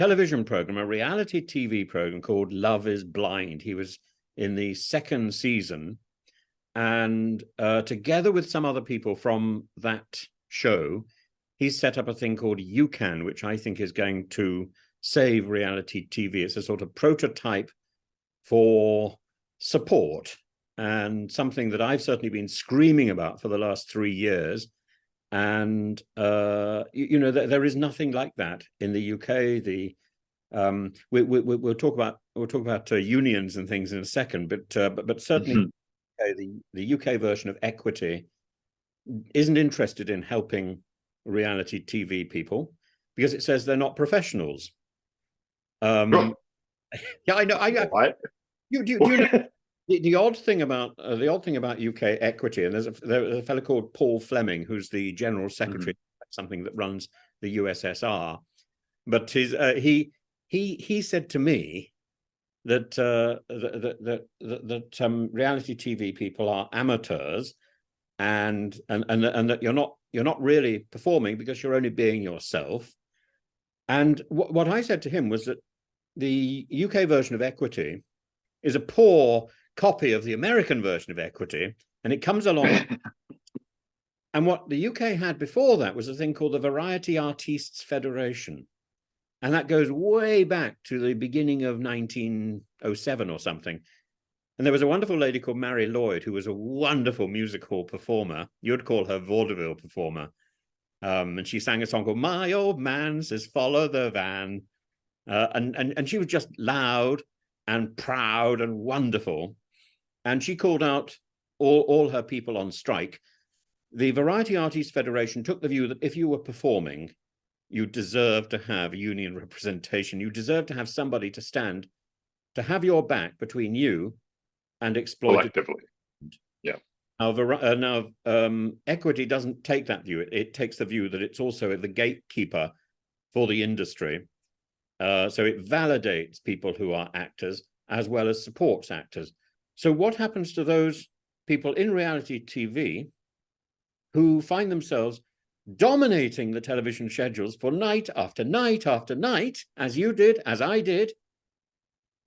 television program, a reality TV program called Love is Blind. He was in the second season, and together with some other people from that show, he's set up a thing called UCAN, which I think is going to save reality TV. It's a sort of prototype for support, and something that I've certainly been screaming about for the last 3 years. And there is nothing like that in the UK. We'll talk about unions and things in a second, but certainly the UK version of Equity isn't interested in helping reality TV people because it says they're not professionals. Yeah, I know. Do you know the odd thing about UK Equity? And there's a fellow called Paul Fleming, who's the general secretary, something that runs the USSR. But he said to me that reality TV people are amateurs, and that you're not really performing because you're only being yourself. And what I said to him was that the UK version of Equity is a poor copy of the American version of Equity, and it comes along. And what the UK had before that was a thing called the Variety Artists Federation. And that goes way back to the beginning of 1907 or something. And there was a wonderful lady called Mary Lloyd, who was a wonderful music hall performer. You'd call her vaudeville performer. And she sang a song called My Old Man Says Follow the Van. And she was just loud and proud and wonderful. And she called out all her people on strike. The Variety Artists Federation took the view that if you were performing, you deserve to have union representation. You deserve to have somebody to stand, to have your back between you and exploited. Collectively. Yeah. Now, Equity doesn't take that view. It takes the view that it's also the gatekeeper for the industry. So it validates people who are actors as well as supports actors. So what happens to those people in reality TV who find themselves dominating the television schedules for night after night after night, as you did, as I did,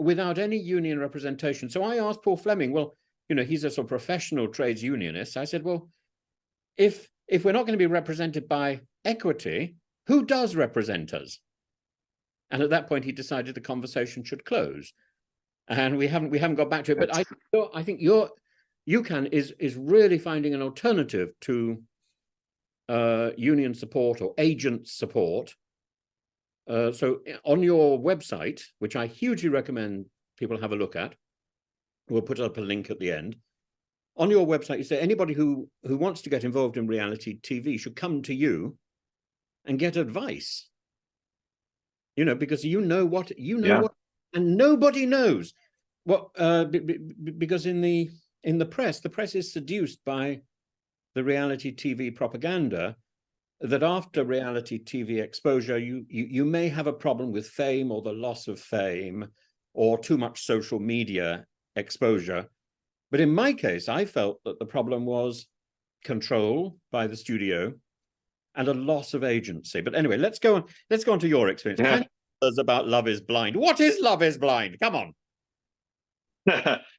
without any union representation? So I asked Paul Fleming, well, he's a sort of professional trades unionist. I said, well, if we're not going to be represented by Equity, who does represent us? And at that point, he decided the conversation should close. And we haven't got back to it. But I think UCAN is really finding an alternative to union support or agent support. So on your website, which I hugely recommend people have a look at, we'll put up a link at the end. On your website, you say anybody who wants to get involved in reality TV should come to you and get advice. Because what, and nobody knows what, because in the press is seduced by the reality TV propaganda that after reality TV exposure, you may have a problem with fame or the loss of fame or too much social media exposure. But in my case, I felt that the problem was control by the studio and a loss of agency. But anyway, let's go on to your experience. Yeah. Can you tell us about Love is Blind? What is Love is Blind? Come on.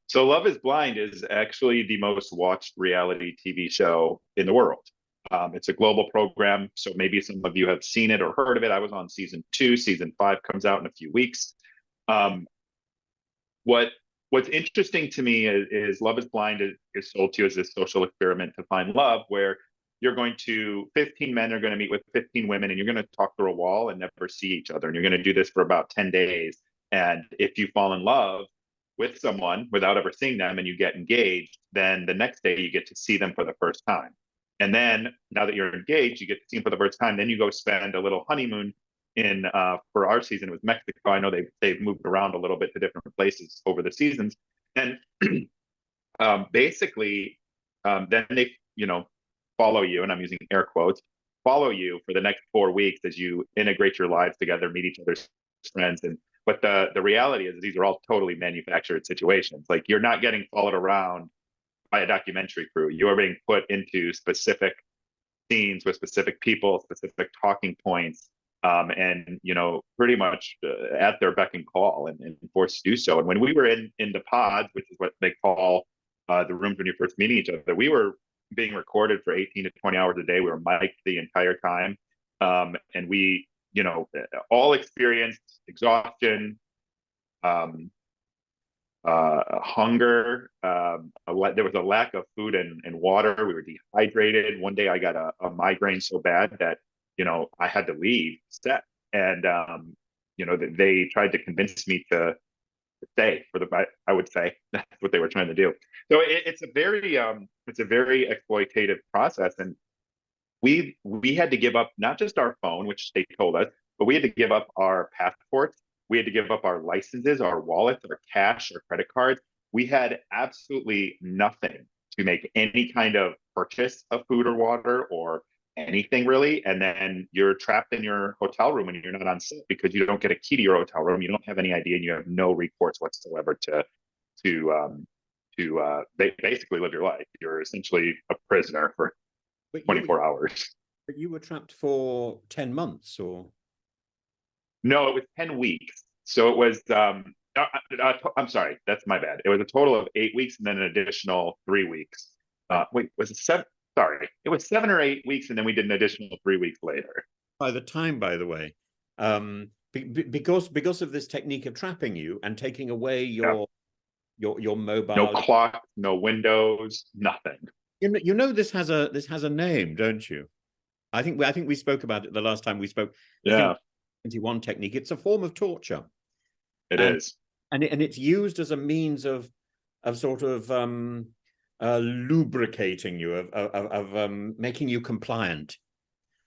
So Love is Blind is actually the most watched reality TV show in the world. It's a global program, so maybe some of you have seen it or heard of it. I was on season 2. Season 5 comes out in a few weeks. What's interesting to me is Love is Blind is sold to you as this social experiment to find love, where 15 men are going to meet with 15 women, and you're going to talk through a wall and never see each other. And you're going to do this for about 10 days. And if you fall in love with someone without ever seeing them and you get engaged, then the next day you get to see them for the first time. And then now that you're engaged, you get to see them for the first time. Then you go spend a little honeymoon in, for our season, it was Mexico. I know they've moved around a little bit to different places over the seasons. And basically, then they, follow you, and I'm using air quotes, follow you for the next 4 weeks as you integrate your lives together, meet each other's friends. But the reality is these are all totally manufactured situations. Like, you're not getting followed around by a documentary crew. You are being put into specific scenes with specific people, specific talking points. and pretty much at their beck and call, and forced to do so. And when we were in the pods, which is what they call the rooms when you're first meeting each other, we were being recorded for 18 to 20 hours a day. We were mic'd the entire time, and we all experienced exhaustion, um, hunger. There was a lack of food and water. We were dehydrated. One day I got a migraine so bad that, I had to leave set. And, they tried to convince me to stay I would say that's what they were trying to do. So it's a very exploitative process. And we had to give up not just our phone, which they told us, but we had to give up our passports. We had to give up our licenses, our wallets, our cash, our credit cards. We had absolutely nothing to make any kind of purchase of food or water or anything really. And then you're trapped in your hotel room and you're not on set because you don't get a key to your hotel room. You don't have any idea, and you have no recourse whatsoever to basically live your life. You're essentially a prisoner for 24 hours. But you were trapped for 10 months, or? No, it was 10 weeks. So it was, I'm sorry, that's my bad. It was a total of 8 weeks and then an additional 3 weeks. Wait, was it seven? Sorry, it was 7 or 8 weeks, and then we did an additional 3 weeks later. By the time, by the way, because of this technique of trapping you and taking away your mobile, no clock, no windows, nothing. This has a name, don't you? I think we spoke about it the last time we spoke. Yeah, 21 technique. It's a form of torture. It is, and it's used as a means of sort of lubricating you, of making you compliant.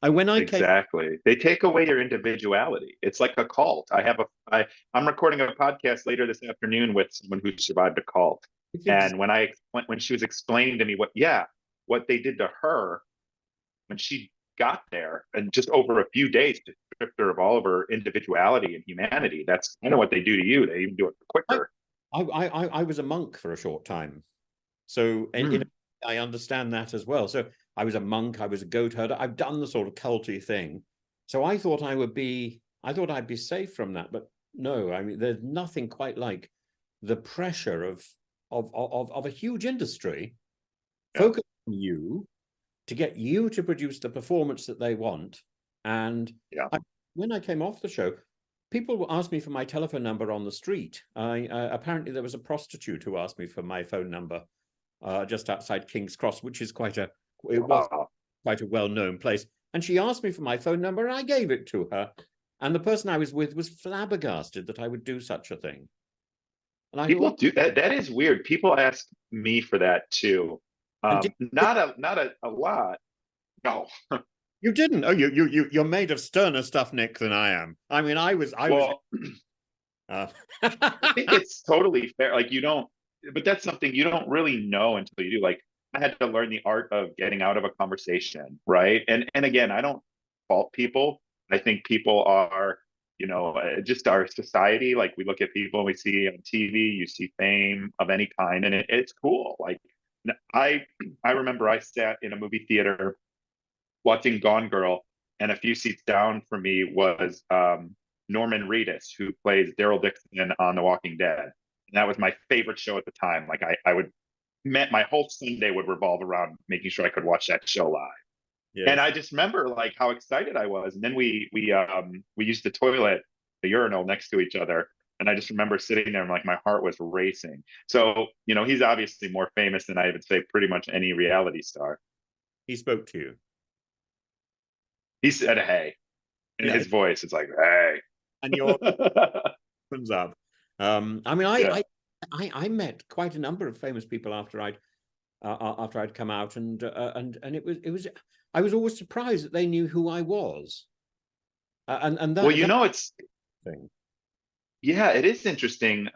Exactly. They take away your individuality. It's like a cult. I'm recording a podcast later this afternoon with someone who survived a cult. And when she was explaining to me what they did to her when she got there, and just over a few days to strip her of all of her individuality and humanity, that's kind of what they do to you. They even do it quicker. I was a monk for a short time, so I understand that as well. So I was a monk, I was a goat herder. I've done the sort of culty thing. So I thought I'd be safe from that, but no. I mean, there's nothing quite like the pressure of a huge industry focused on you to get you to produce the performance that they want. And when I came off the show, people will ask me for my telephone number on the street. Apparently there was a prostitute who asked me for my phone number just outside King's Cross, which is quite a well-known place. And she asked me for my phone number, and I gave it to her. And the person I was with was flabbergasted that I would do such a thing. And people do that. That is weird. People ask me for that too. Not a lot. No. You didn't? Oh, you're made of sterner stuff, Nick, than I am. I mean, I was. I think it's totally fair. Like, you don't, but that's something you don't really know until you do. Like, I had to learn the art of getting out of a conversation, right? And again, I don't fault people. I think people are, just our society. Like, we look at people and we see on TV, you see fame of any kind, and it's cool. Like, I remember I sat in a movie theater watching Gone Girl, and a few seats down from me was Norman Reedus, who plays Daryl Dixon on The Walking Dead. And that was my favorite show at the time. Like, my whole Sunday would revolve around making sure I could watch that show live. Yes. And I just remember like how excited I was. And then we used the toilet, the urinal next to each other. And I just remember sitting there and like my heart was racing. So, he's obviously more famous than I would say pretty much any reality star. He spoke to you. He said, "Hey," in his voice. It's like, "Hey," and your comes up. I mean, I met quite a number of famous people after I'd come out, and it was I was always surprised that they knew who I was. And that, well, it's thing. Yeah, it is interesting.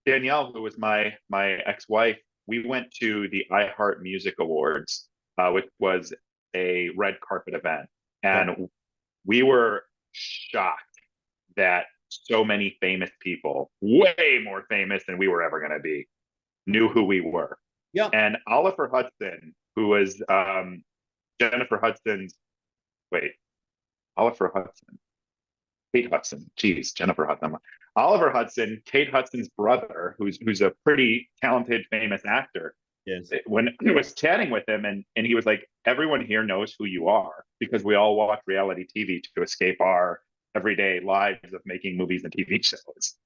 Danielle, who was my ex-wife, we went to the iHeart Music Awards, which was a red carpet event. And we were shocked that so many famous people, way more famous than we were ever going to be, knew who we were. Yeah. And Oliver Hudson, who was Oliver Hudson. Kate Hudson. Geez, Jennifer Hudson. Oliver Hudson, Kate Hudson's brother, who's a pretty talented, famous actor. Yes. When I was chatting with him, and he was like, "Everyone here knows who you are because we all watch reality TV to escape our everyday lives of making movies and TV shows."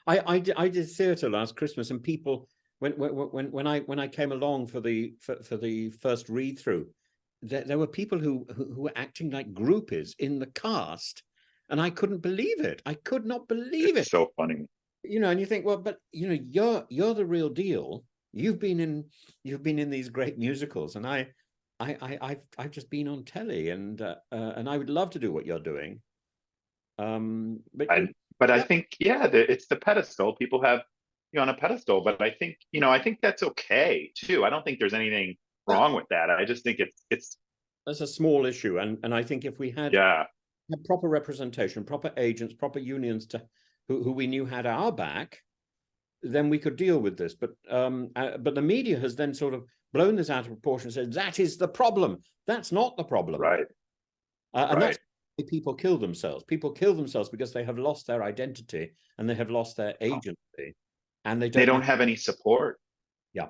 I did theatre last Christmas, and people when I came along for the first read through, there were people who were acting like groupies in the cast, and I couldn't believe it. I could not believe It's it. so funny. You know, and you think, well, but you know, you're the real deal. You've been in these great musicals, and I've just been on telly, and I would love to do what you're doing. But But I yeah, think, yeah, it's the pedestal. People have you on a pedestal, but I think that's okay too. I don't think there's anything that, wrong with that. I just think it's that's a small issue, and I think if we had yeah, proper representation, proper agents, proper unions who we knew had our back, then we could deal with this. But the media has then sort of blown this out of proportion and said that is the problem. That's not the problem, right, and right. that's why people kill themselves. People kill themselves because they have lost their identity and they have lost their agency, and they They don't know. don't have any support. Yeah,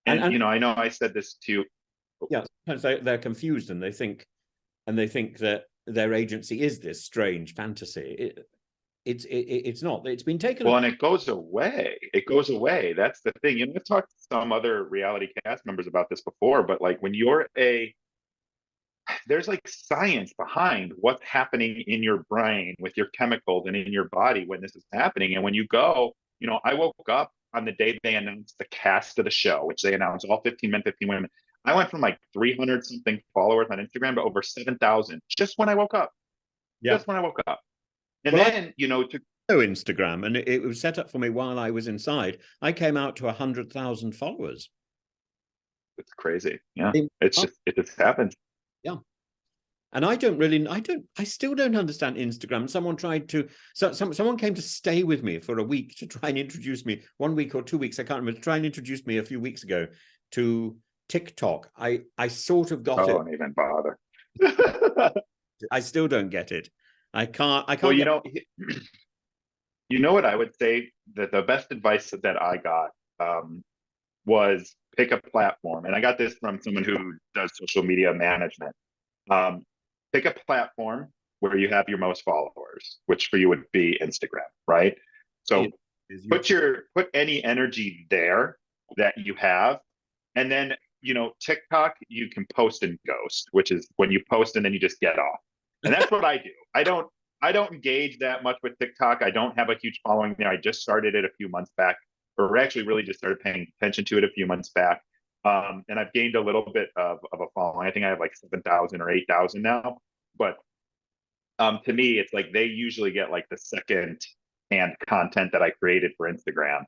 And and I know I said this to you. yeah, sometimes they're confused and they think that their agency is this strange fantasy. It's not. It's been taken. Well, and it goes away. It goes away. That's the thing. I've talked to some other reality cast members about this before, but like when there's like science behind what's happening in your brain with your chemicals and in your body when this is happening. And when you go, I woke up on the day they announced the cast of the show, which they announced all 15 men, 15 women. I went from like 300 something followers on Instagram to over 7,000 just when I woke up. Yeah. Just when I woke up. And Well, I then, to know Instagram, and it was set up for me while I was inside. I came out to 100,000 followers. it's crazy. Yeah. Oh, It just happens. yeah. And I still don't understand Instagram. Someone came to stay with me for a week to try and introduce me, 1 week or 2 weeks, I can't remember, to try and introduce me a few weeks ago to TikTok. I sort of got Oh, it. don't even bother. I still don't get it. I can't Well, get. what I would say that the best advice that I got was pick a platform. And I got this from someone who does social media management. Um, Pick a platform where you have your most followers, which for you would be Instagram, right? So put any energy there that you have, and then TikTok you can post and ghost, which is when you post and then you just get off. And that's what I do. I don't engage that much with TikTok. I don't have a huge following there. I just started it a few months back, or actually really just started paying attention to it a few months back. And I've gained a little bit of a following. I think I have like 7,000 or 8,000 now. But to me, it's like they usually get like the second hand content that I created for Instagram.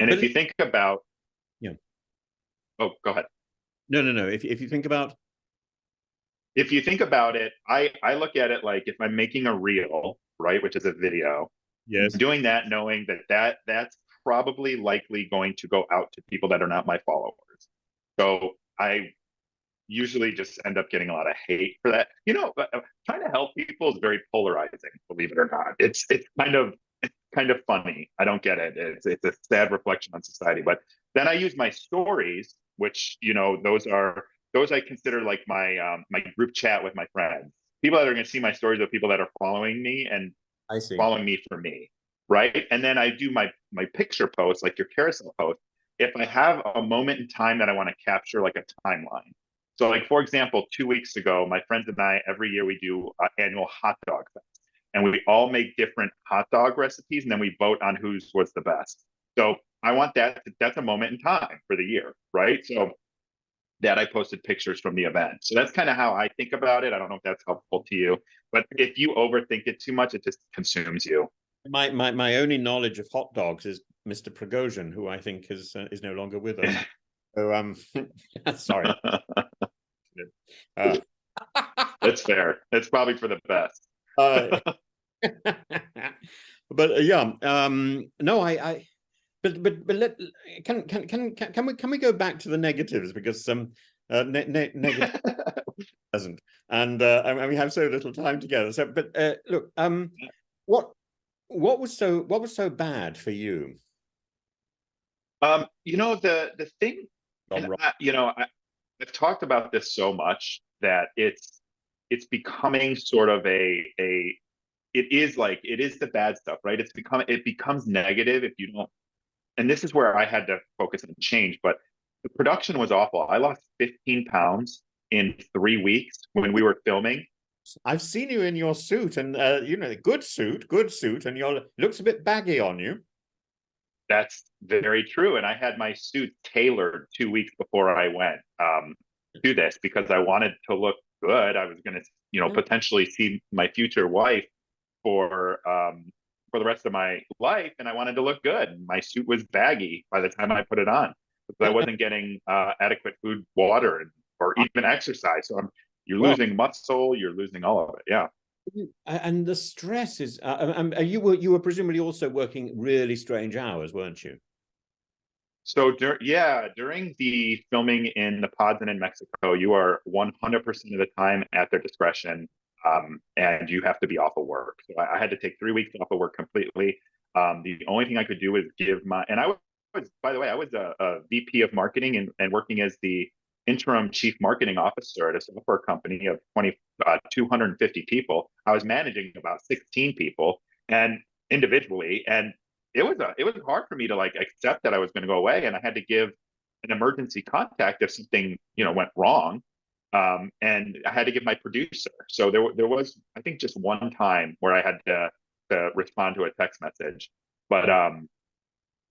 And if you think about, yeah, oh, go ahead. no. If you think about, If you think about it, I look at it like if I'm making a reel, right, which is a video, yes, doing that, knowing that's probably likely going to go out to people that are not my followers. So I usually just end up getting a lot of hate for that. Trying to help people is very polarizing, believe it or not. It's kind of funny. I don't get it. It's a sad reflection on society. But then I use my stories, which those I consider like my group chat with my friends. People that are going to see my stories are people that are following me and I see. following me for me, right? And then I do my picture posts, like your carousel post. If I have a moment in time that I want to capture, like a timeline. So, like for example, 2 weeks ago, my friends and I every year we do annual hot dog fest, and we all make different hot dog recipes, and then we vote on whose was the best. So I want that's a moment in time for the year, right? So that I posted pictures from the event. So that's kind of how I think about it. I don't know if that's helpful to you, but if you overthink it too much, it just consumes you. My only knowledge of hot dogs is Mr. Prigozhin, who I think is no longer with us. So sorry. That's fair. It's probably for the best. But yeah, no, but can we go back to the negatives, because negative Pleasant. And we have so little time together. So, but look, what what was so bad for you? The thing, Gone and wrong. I've talked about this so much that it's becoming sort of it is the bad stuff, right? It becomes negative if you don't. And this is where I had to focus and change. But the production was awful. I lost 15 pounds in 3 weeks when we were filming. I've seen you in your suit, and good suit, and your looks a bit baggy on you. That's very true. And I had my suit tailored 2 weeks before I went to this because I wanted to look good. I was going to, potentially see my future wife for the rest of my life, and I wanted to look good. My suit was baggy by the time I put it on because I And, wasn't getting adequate food, water, or even exercise. So you're well, losing muscle, you're losing all of it. Yeah. and the stress is. You were presumably also working really strange hours, weren't you? So during the filming in the pods and in Mexico, you are 100% of the time at their discretion, and you have to be off of work. So I had to take 3 weeks off of work completely. The only thing I could do was and I was, by the way, I was a VP of marketing and working as the interim chief marketing officer at a software company of 250 people. I was managing about 16 people and individually, and it was hard for me to like accept that I was going to go away, and I had to give an emergency contact if something went wrong, and I had to give my producer. So there was, I think, just one time where I had to respond to a text message, but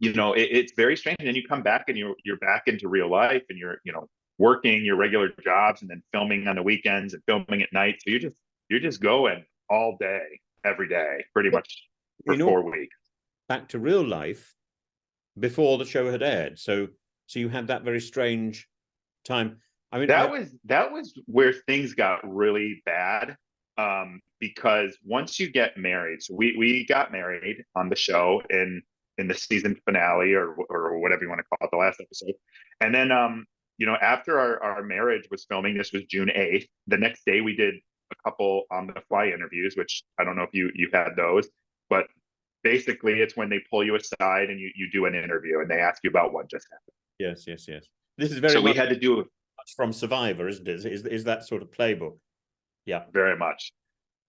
it's very strange. And then you come back and you're back into real life, and you're working your regular jobs and then filming on the weekends and filming at night. So you're just going all day, every day, pretty much for You know, 4 weeks. back to real life before the show had aired. So you had that very strange time. I mean, That was where things got really bad, because once you get married, so we got married on the show in the season finale, or whatever you want to call it, the last episode. And then after our marriage was filming, this was June 8th. The next day we did a couple on the fly interviews, which I don't know if you had those, but basically it's when they pull you aside and you do an interview and they ask you about what just happened. yes, yes, yes. This is very So we much had to do from Survivor, isn't it? Is that sort of playbook? Yeah. very much.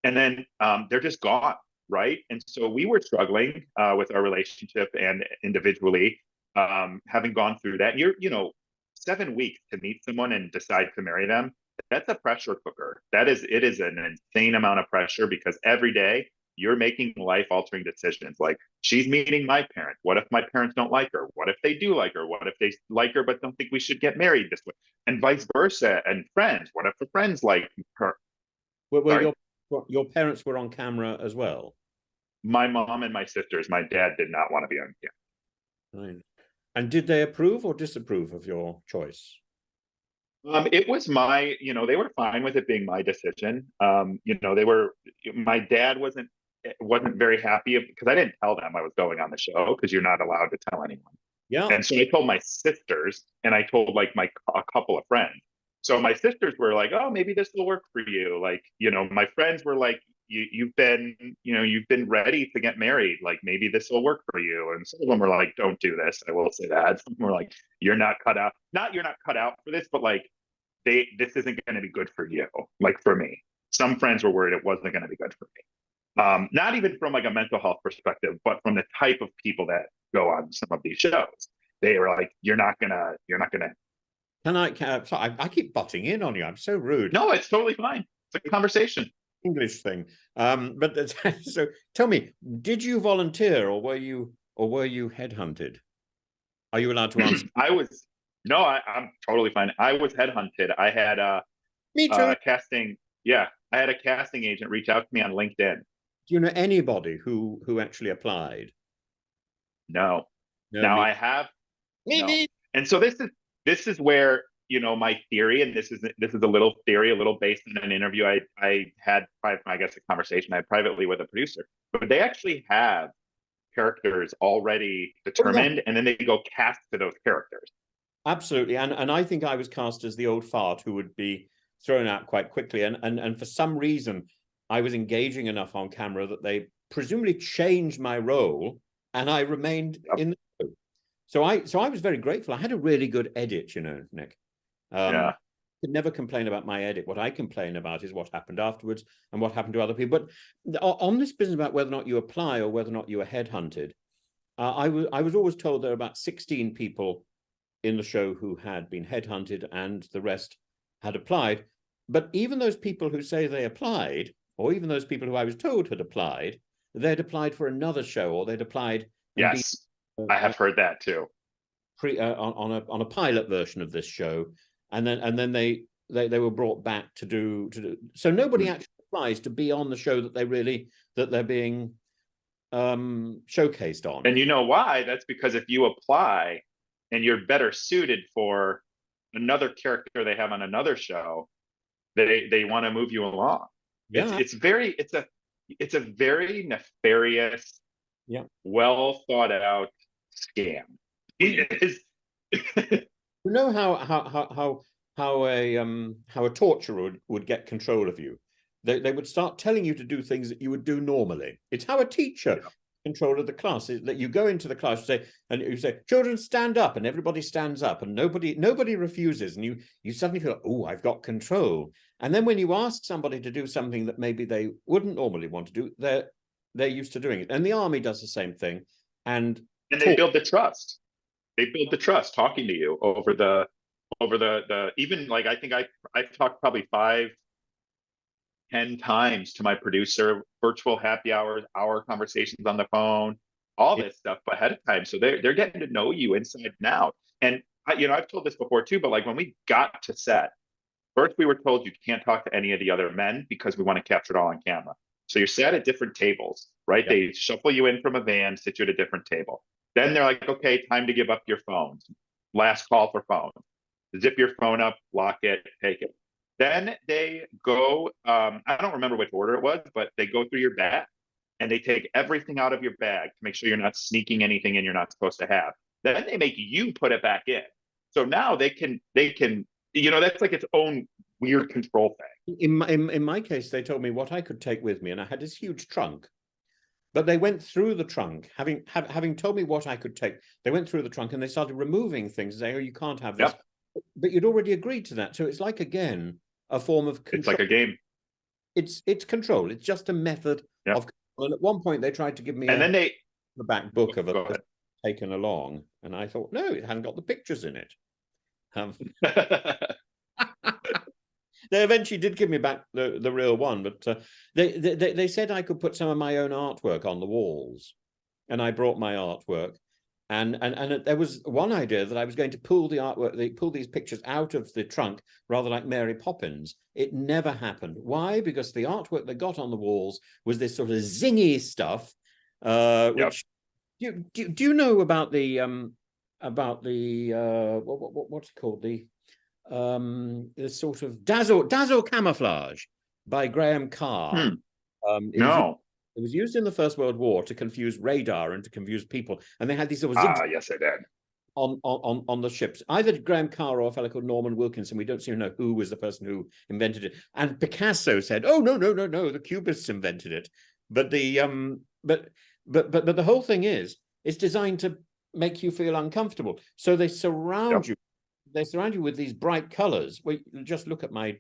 And then they're just gone, right? And so we were struggling with our relationship and individually, having gone through that. You're 7 weeks to meet someone and decide to marry them. That's a pressure cooker. It is an insane amount of pressure because every day you're making life altering decisions. Like, she's meeting my parents. What if my parents don't like her? What if they do like her? What if they like her but don't think we should get married this way? And vice versa. And friends. What if the friends like her? Were Sorry. your parents were on camera as well? My mom and my sisters. My dad did not want to be on Right. And did they approve or disapprove of your choice? It was they were fine with it being my decision. My dad wasn't very happy because I didn't tell them I was going on the show because you're not allowed to tell anyone. Yeah. And so I told my sisters and I told like a couple of friends. So my sisters were like, "Oh, maybe this will work for you." Like, my friends were like, you've been ready to get married. Like, maybe this will work for you." And some of them were like, "Don't do this." I will say that. Some were like, "You're not cut out. Not you're not cut out for this, but like this isn't going to be good for you." Like, for me, some friends were worried it wasn't going to be good for me. Not even from like a mental health perspective, but from the type of people that go on some of these shows. They were like, you're not gonna. Sorry, I keep butting in on you. I'm so rude. No, it's totally fine. It's a conversation. English thing. But so tell me, did you volunteer or were you headhunted? Are you allowed to answer? I was no, I'm totally fine. I was headhunted. I had Me too. casting. Yeah, I had a casting agent reach out to me on LinkedIn. Do you know anybody who actually applied? No, No, now me. I have no. Me. And so this is where my theory, and this is a little theory, a little based on an interview I had, I guess, a conversation I had privately with a producer. But they actually have characters already Oh yeah, determined, and then they go cast to those characters. absolutely. And I think I was cast as the old fart who would be thrown out quite quickly. And for some reason, I was engaging enough on camera that they presumably changed my role, and I remained in the show. So I was very grateful. I had a really good edit, you know, Nick. Yeah. Could never complain about my edit. What I complain about is what happened afterwards and what happened to other people. But on this business about whether or not you apply or whether or not you are headhunted, I was always told there are about 16 people in the show who had been headhunted and the rest had applied. But even those people who say they applied, or even those people who I was told had applied, they'd applied for another show, or they'd applied and Yes, I have heard that too. on a pilot version of this show, and then they were brought back to do. So nobody actually applies to be on the show that they're being showcased on. And you know why? That's because if you apply and you're better suited for another character they have on another show, they want to move you along. Yeah. It's a very nefarious, Yeah. well thought out scam. It is. You know how a torturer would get control of you. They would start telling you to do things that you would do normally. It's how a teacher control of the class is, that you go into the class and you say, children, stand up, and everybody stands up, and nobody refuses, and you suddenly feel, oh, I've got control. And then when you ask somebody to do something that maybe they wouldn't normally want to do, they're used to doing it. And the army does the same thing. And they build the trust. They build the trust talking to you over the even, like, I think I've talked probably 5-10 times to my producer, virtual happy hours, hour conversations on the phone, all this stuff ahead of time. So they're getting to know you inside and out. And I've told this before too, but like when we got to set, first we were told you can't talk to any of the other men because we want to capture it all on camera. So you're sat at different tables, right? Yeah. They shuffle you in from a van, sit you at a different table. Then they're like, okay, time to give up your phones. Last call for phones. Zip your phone up, lock it, take it. Then they go, I don't remember which order it was, but they go through your bag and they take everything out of your bag to make sure you're not sneaking anything in you're not supposed to have. Then they make you put it back in. So now they can, that's like its own weird control thing. In my case, they told me what I could take with me, and I had this huge trunk. But they went through the trunk, having told me what I could take. They went through the trunk and they started removing things, saying, "Oh, you can't have this." Yep. But you'd already agreed to that, so it's like, again, a form of control. It's like a game. It's control. It's just a method of control. And at one point, they tried to give me the back book of it taken along, and I thought, no, it hadn't got the pictures in it. They eventually did give me back the real one, but they said I could put some of my own artwork on the walls, and I brought my artwork, and there was one idea that I was going to pull the artwork, pull these pictures out of the trunk, rather like Mary Poppins. It never happened. Why? Because the artwork they got on the walls was this sort of zingy stuff, which do you know about the what's it called, the sort of dazzle camouflage by Graham Carr. No. It was used in the First World War to confuse radar and to confuse people, and they had these sort of yes, I did. On the ships. Either Graham Carr or a fellow called Norman Wilkinson. We don't seem to know who was the person who invented it. And Picasso said, "Oh, no, the Cubists invented it." But the but the whole thing is, it's designed to make you feel uncomfortable. So they surround you. They surround you with these bright colors. Well, just look at my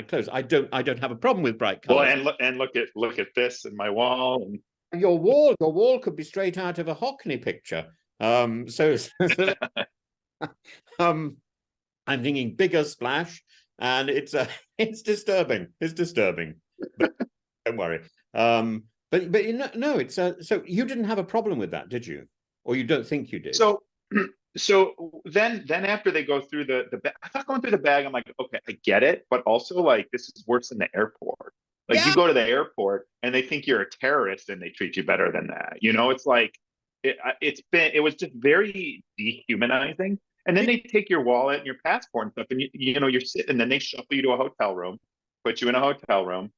clothes. I don't have a problem with bright colors. Well, and look at this in my wall. And your wall could be straight out of a Hockney picture. I'm thinking bigger splash, and it's disturbing. It's disturbing. But don't worry. But no, it's so you didn't have a problem with that, did you? Or you don't think you did? So then after they go through the bag, I thought going through the bag, I'm like, okay, I get it, but also, like, this is worse than the airport. Like, you go to the airport and they think you're a terrorist and they treat you better than that. It's like it was just very dehumanizing. And then they take your wallet and your passport and stuff, and you're sitting, and then they shuffle you to a hotel room, put you in a hotel room.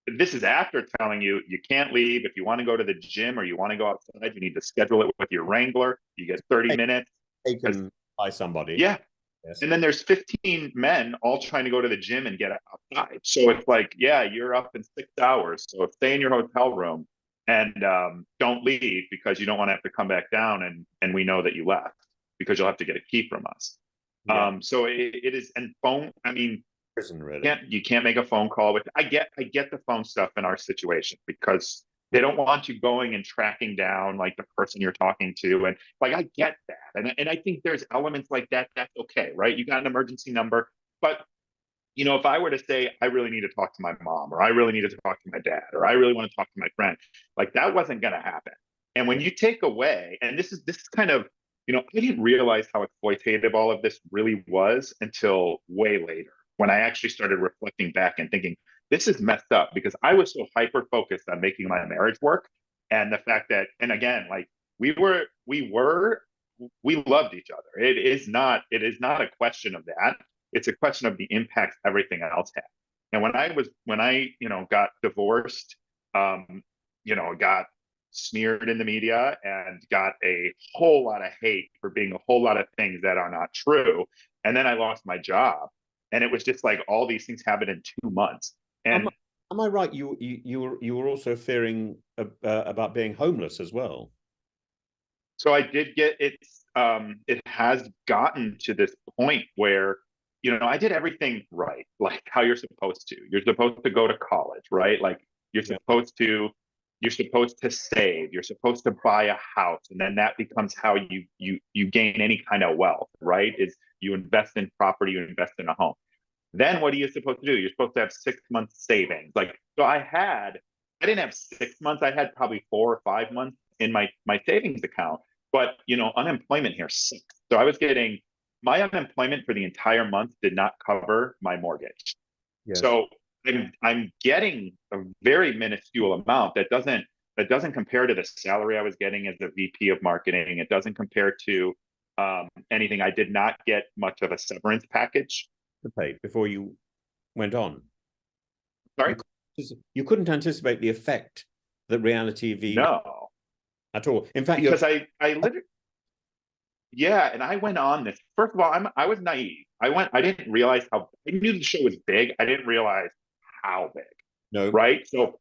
This is after telling you can't leave. If you want to go to the gym or you want to go outside, you need to schedule it with your wrangler. You get 30 minutes. Taken by somebody. Yeah. Yes. And then there's 15 men all trying to go to the gym and get outside. So it's like, yeah, you're up in 6 hours. So stay in your hotel room and don't leave because you don't want to have to come back down and we know that you left because you'll have to get a key from us. Yeah. So it is, and phone, I mean, Prison, really. you can't make a phone call with, I get the phone stuff in our situation because they don't want you going and tracking down like the person you're talking to. And like, I get that. And I think there's elements like that. That's okay, right? You got an emergency number. But, if I were to say, I really need to talk to my mom, or I really need to talk to my dad, or I really want to talk to my friend, like that wasn't going to happen. And when Yeah. you take away, and this is kind of, I didn't realize how exploitative all of this really was until way later when I actually started reflecting back and thinking, this is messed up because I was so hyper focused on making my marriage work. And the fact that, and again, like we loved each other. It is not a question of that. It's a question of the impact everything else had. And when I got divorced, got smeared in the media and got a whole lot of hate for being a whole lot of things that are not true. And then I lost my job. And it was just like all these things happened in 2 months. Am, And am I right? You were also fearing about being homeless as well. so I did get it has gotten to this point where, I did everything right, like how you're supposed to. You're supposed to go to college, right? Like you're Yeah. supposed to you're supposed to save, you're supposed to buy a house, and then that becomes how you gain any kind of wealth, right? Is you invest in property, you invest in a home. Then what are you supposed to do? You're supposed to have 6 months savings. Like, so I didn't have 6 months. I had probably 4 or 5 months in my savings account. But unemployment here sucks. So I was getting my unemployment for the entire month did not cover my mortgage. Yes. So I'm getting a very minuscule amount that doesn't compare to the salary I was getting as a VP of marketing. It doesn't compare to anything. I did not get much of a severance package. To pay before you went on. Sorry? You you couldn't anticipate the effect that reality TV No, at all. In fact, you're because I literally, yeah, and I went on this. First of all, I was naive. I didn't realize how, I knew the show was big. I didn't realize how big, no. right? So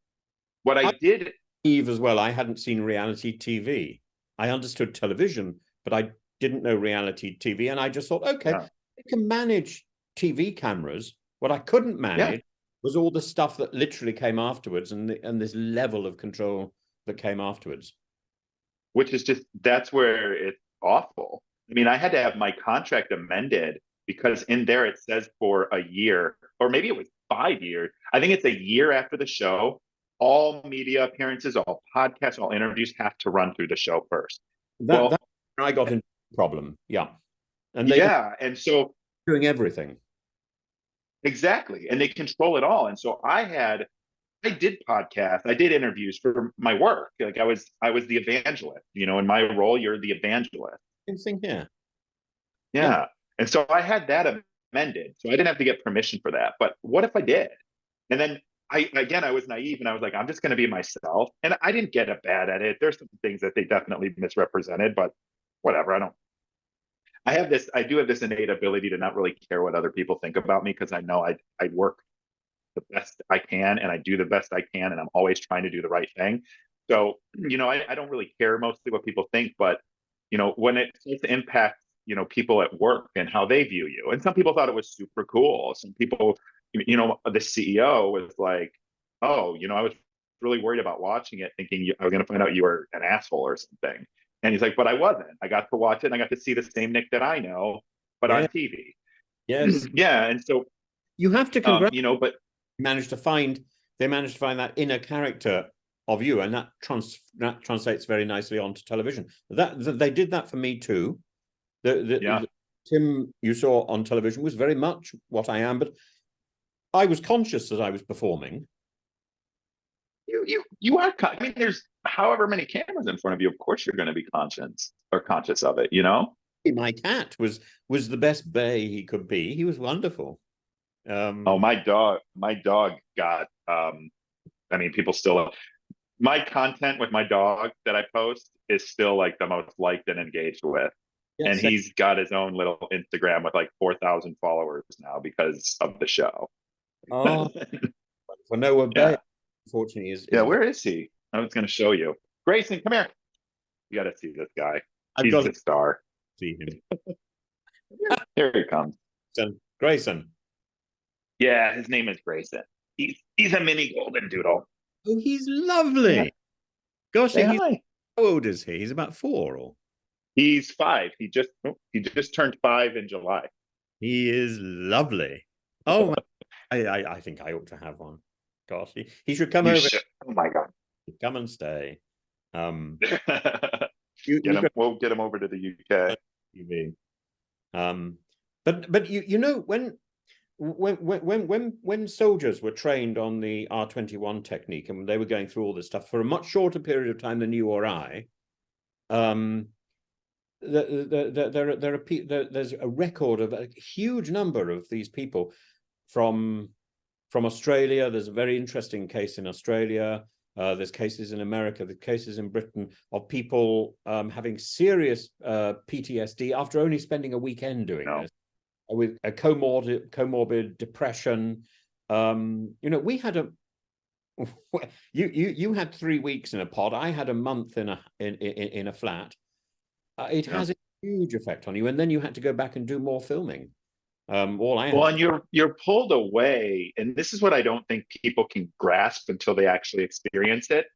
what I I did, Eve as well. I hadn't seen reality TV. I understood television, but I didn't know reality TV, and I just thought, okay, yeah, I can manage TV cameras. What I couldn't yeah, manage was all the stuff that literally came afterwards, and this level of control that came afterwards. which is just, that's where it's awful. I mean, I had to have my contract amended because in there it says for a year, or maybe it was 5 years. I think it's a year after the show. All media appearances, all podcasts, all interviews have to run through the show first. That Well, I got into a problem, yeah, and they were yeah, and so doing everything. exactly, and they control it all. And so I did podcasts, I did interviews for my work. Like I was the evangelist. In my role, you're the evangelist. Same thing here. Yeah, Yeah. And so I had that amended. So I didn't have to get permission for that. But what if I did? And then I was naive and I was like, I'm just going to be myself. And I didn't get a bad at it. There's some things that they definitely misrepresented, but whatever. I do have this innate ability to not really care what other people think about me because I know I work the best I can and I do the best I can. And I'm always trying to do the right thing. So, I don't really care mostly what people think, but when it starts to impact, people at work and how they view you. And some people thought it was super cool. Some people, the CEO was like, oh, I was really worried about watching it, thinking I was going to find out you were an asshole or something. And he's like, but I wasn't. I got to watch it and I got to see the same Nick that I know, but yeah, on TV. yes. Yeah. And so, You have to congratulate. but Managed to find They managed to find that inner character of you, and that translates very nicely onto television. That they did that for me too. yeah, The Tim you saw on television was very much what I am, but I was conscious that I was performing. you are. I mean, there's however many cameras in front of you. Of course, you're going to be conscious of it. My cat was the best bay he could be. He was wonderful. Oh, my dog got. I mean, people still. My content with my dog that I post is still like the most liked and engaged with. And Yes. he's got his own little Instagram with like 4,000 followers now because of the show. Oh, for Noah Bay, Yeah. unfortunately, Yeah. is Where is he? I was going to show you. Grayson, come here. You got to see this guy. I've He's got to the star. see him. Here he comes. Grayson. Yeah, his name is Grayson. He's a mini golden doodle. Oh, he's Yeah. lovely. Gosh, Say he's hi. how old is he? He's about 4 or He's 5. He just turned 5 in July. he is lovely. Oh my, I think I ought to have one. Gosh, he should come You over, should. Oh my god. come and stay. Um, Get you him. We'll get him over to the UK. TV. Um, but you know when soldiers were trained on the R21 technique and they were going through all this stuff for a much shorter period of time than you or I, there's a record of a huge number of these people from Australia. There's a very interesting case in Australia. There's cases in America, there's cases in Britain of people having serious PTSD after only spending a weekend doing this, with a comorbid depression. We had a you had 3 weeks in a pod. I had a month in a flat. It has a huge effect on you, and then you had to go back and do more filming. All I had Well, and you're pulled away, and this is what I don't think people can grasp until they actually experience it.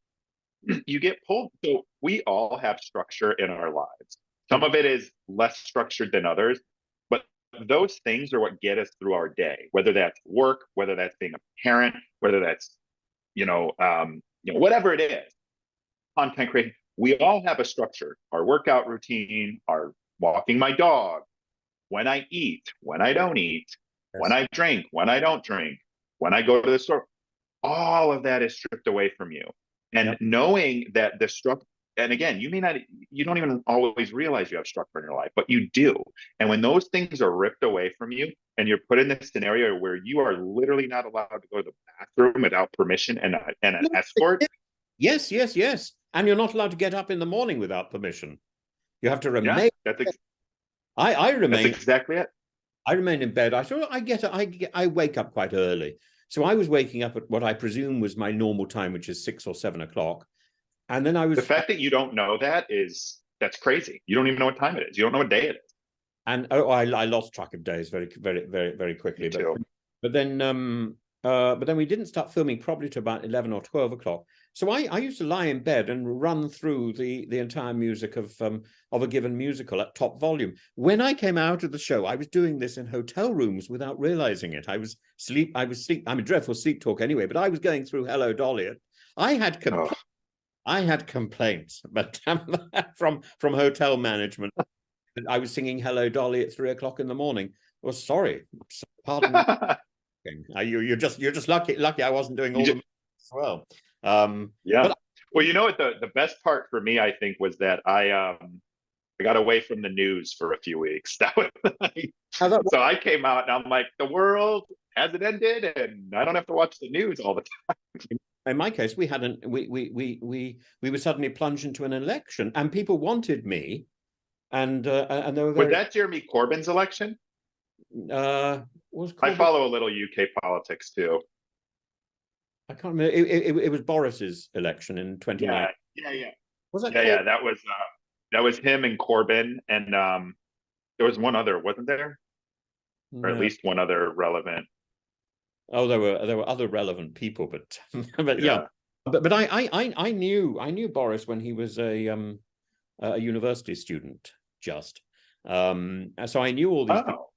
You get pulled. So we all have structure in our lives. Some of it is less structured than others, but those things are what get us through our day, whether that's work, whether that's being a parent, whether that's, whatever it is, content creation. We all have a structure, our workout routine, our walking my dog, when I eat, when I don't eat, when I drink, when I don't drink, when I go to the store. All of that is stripped away from you. And knowing that the structure, and again, you don't even always realize you have structure in your life, but you do. And when those things are ripped away from you and you're put in this scenario where you are literally not allowed to go to the bathroom without permission and an escort. Yes. And you're not allowed to get up in the morning without permission. You have to remain. Yeah, I remain. That's exactly it. I remain in bed. I wake up quite early. So I was waking up at what I presume was my normal time, which is 6 or 7 o'clock. And then the fact that you don't know that's crazy. You don't even know what time it is. You don't know what day it is. And I lost track of days very, very, very, very quickly. But then we didn't start filming probably to about 11 or 12 o'clock. So I used to lie in bed and run through the entire music of a given musical at top volume. When I came out of the show, I was doing this in hotel rooms without realizing it. I was sleep. I'm a dreadful sleep talk anyway, but I was going through Hello Dolly. I had complaints, but from hotel management. I was singing Hello Dolly at 3 o'clock in the morning. Well, sorry, pardon me. You're just lucky I wasn't doing all the as well. Yeah. But, well, you know what the best part for me, I think, was that I got away from the news for a few weeks. That was so I came out and I'm like, the world hasn't ended, and I don't have to watch the news all the time. In my case, we were suddenly plunged into an election, and people wanted me, and they were very. Was that Jeremy Corbyn's election? I follow a little UK politics too. I can't remember. It was Boris's election in 2019. Yeah. Was that? Yeah. That was him and Corbyn, and there was one other, wasn't there? Or at least one other relevant. Oh, there were other relevant people, but yeah. But I knew Boris when he was a university student, just. So I knew all these people.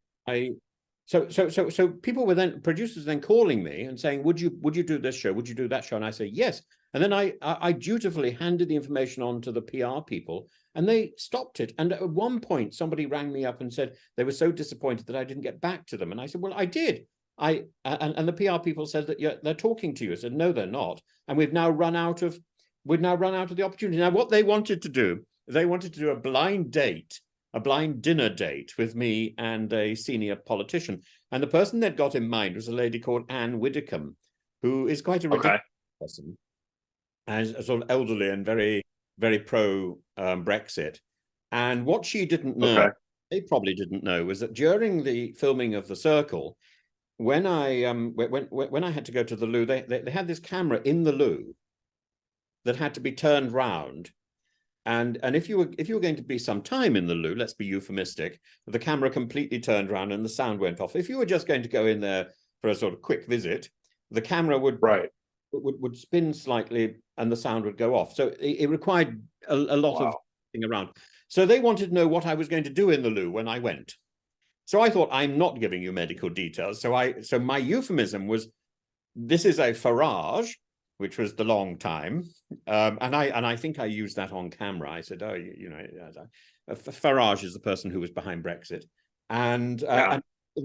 So people were producers then calling me and saying, would you do this show? Would you do that show? And I say, yes. And then I dutifully handed the information on to the PR people, and they stopped it. And at one point, somebody rang me up and said they were so disappointed that I didn't get back to them. And I said, well, I did. And the PR people said that they're talking to you. I said, no, they're not. And we've now run out of the opportunity. Now, what they wanted to do a blind dinner date with me and a senior politician. And the person they'd got in mind was a lady called Anne Widdecombe, who is quite a ridiculous person, and a sort of elderly and very, very pro Brexit. And what she didn't know, Okay. they probably didn't know, was that during the filming of The Circle, when I had to go to the loo, they had this camera in the loo that had to be turned round. And if you were going to be some time in the loo, let's be euphemistic, the camera completely turned around and the sound went off. If you were just going to go in there for a sort of quick visit, the camera Right. would spin slightly and the sound would go off. So it required a lot of Wow. thing around. So they wanted to know what I was going to do in the loo when I went. So I thought, I'm not giving you medical details. So my euphemism was, this is a farage, which was the long time, and I think I used that on camera. I said, oh, Farage is the person who was behind Brexit, Yeah. and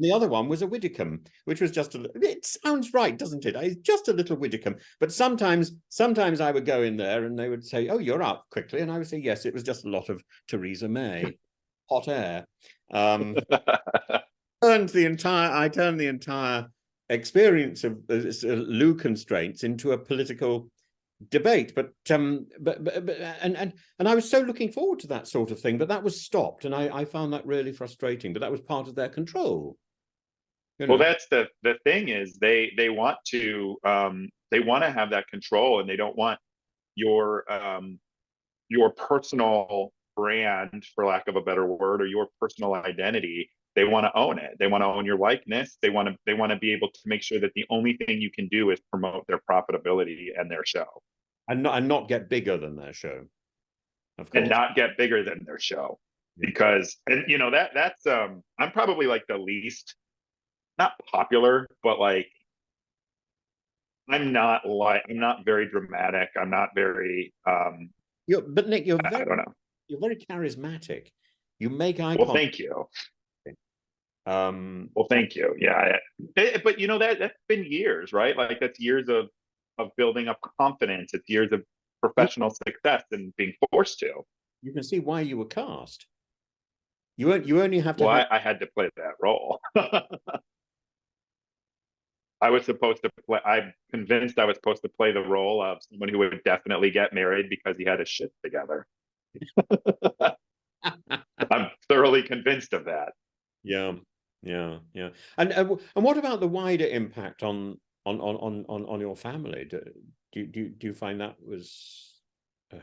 the other one was a Widdicombe, which was just it sounds right, doesn't it? It's just a little Widdicombe. But sometimes I would go in there and they would say, oh, you're up quickly, and I would say, yes, it was just a lot of Theresa May, hot air. Um, I turned the entire experience of loo constraints into a political debate. But I was so looking forward to that sort of thing, but that was stopped, and I found that really frustrating. But that was part of their control, you Well, know. that's the thing is they want to have that control, and they don't want your personal brand, for lack of a better word, or your personal identity. They want to own it. They want to own your likeness. They want to be able to make sure that the only thing you can do is promote their profitability and their show, And not get bigger than their show, of and course. not get bigger than their show. Yeah. Because, and that's I'm probably like the least, not popular, but like I'm not very dramatic. I'm not very But Nick, I don't know. you're very charismatic. You make eye Well, contact. thank you. Um, Well, thank you. Yeah. But that's been years, right? Like that's years of building up confidence. It's years of you professional success and being forced to. you can see why you were cast. You only have to Well, have. I had to play that role. I was supposed to play. I'm convinced I was supposed to play the role of someone who would definitely get married because he had his shit together. I'm thoroughly convinced of that. Yeah, yeah. And what about the wider impact on your family? Do you find that was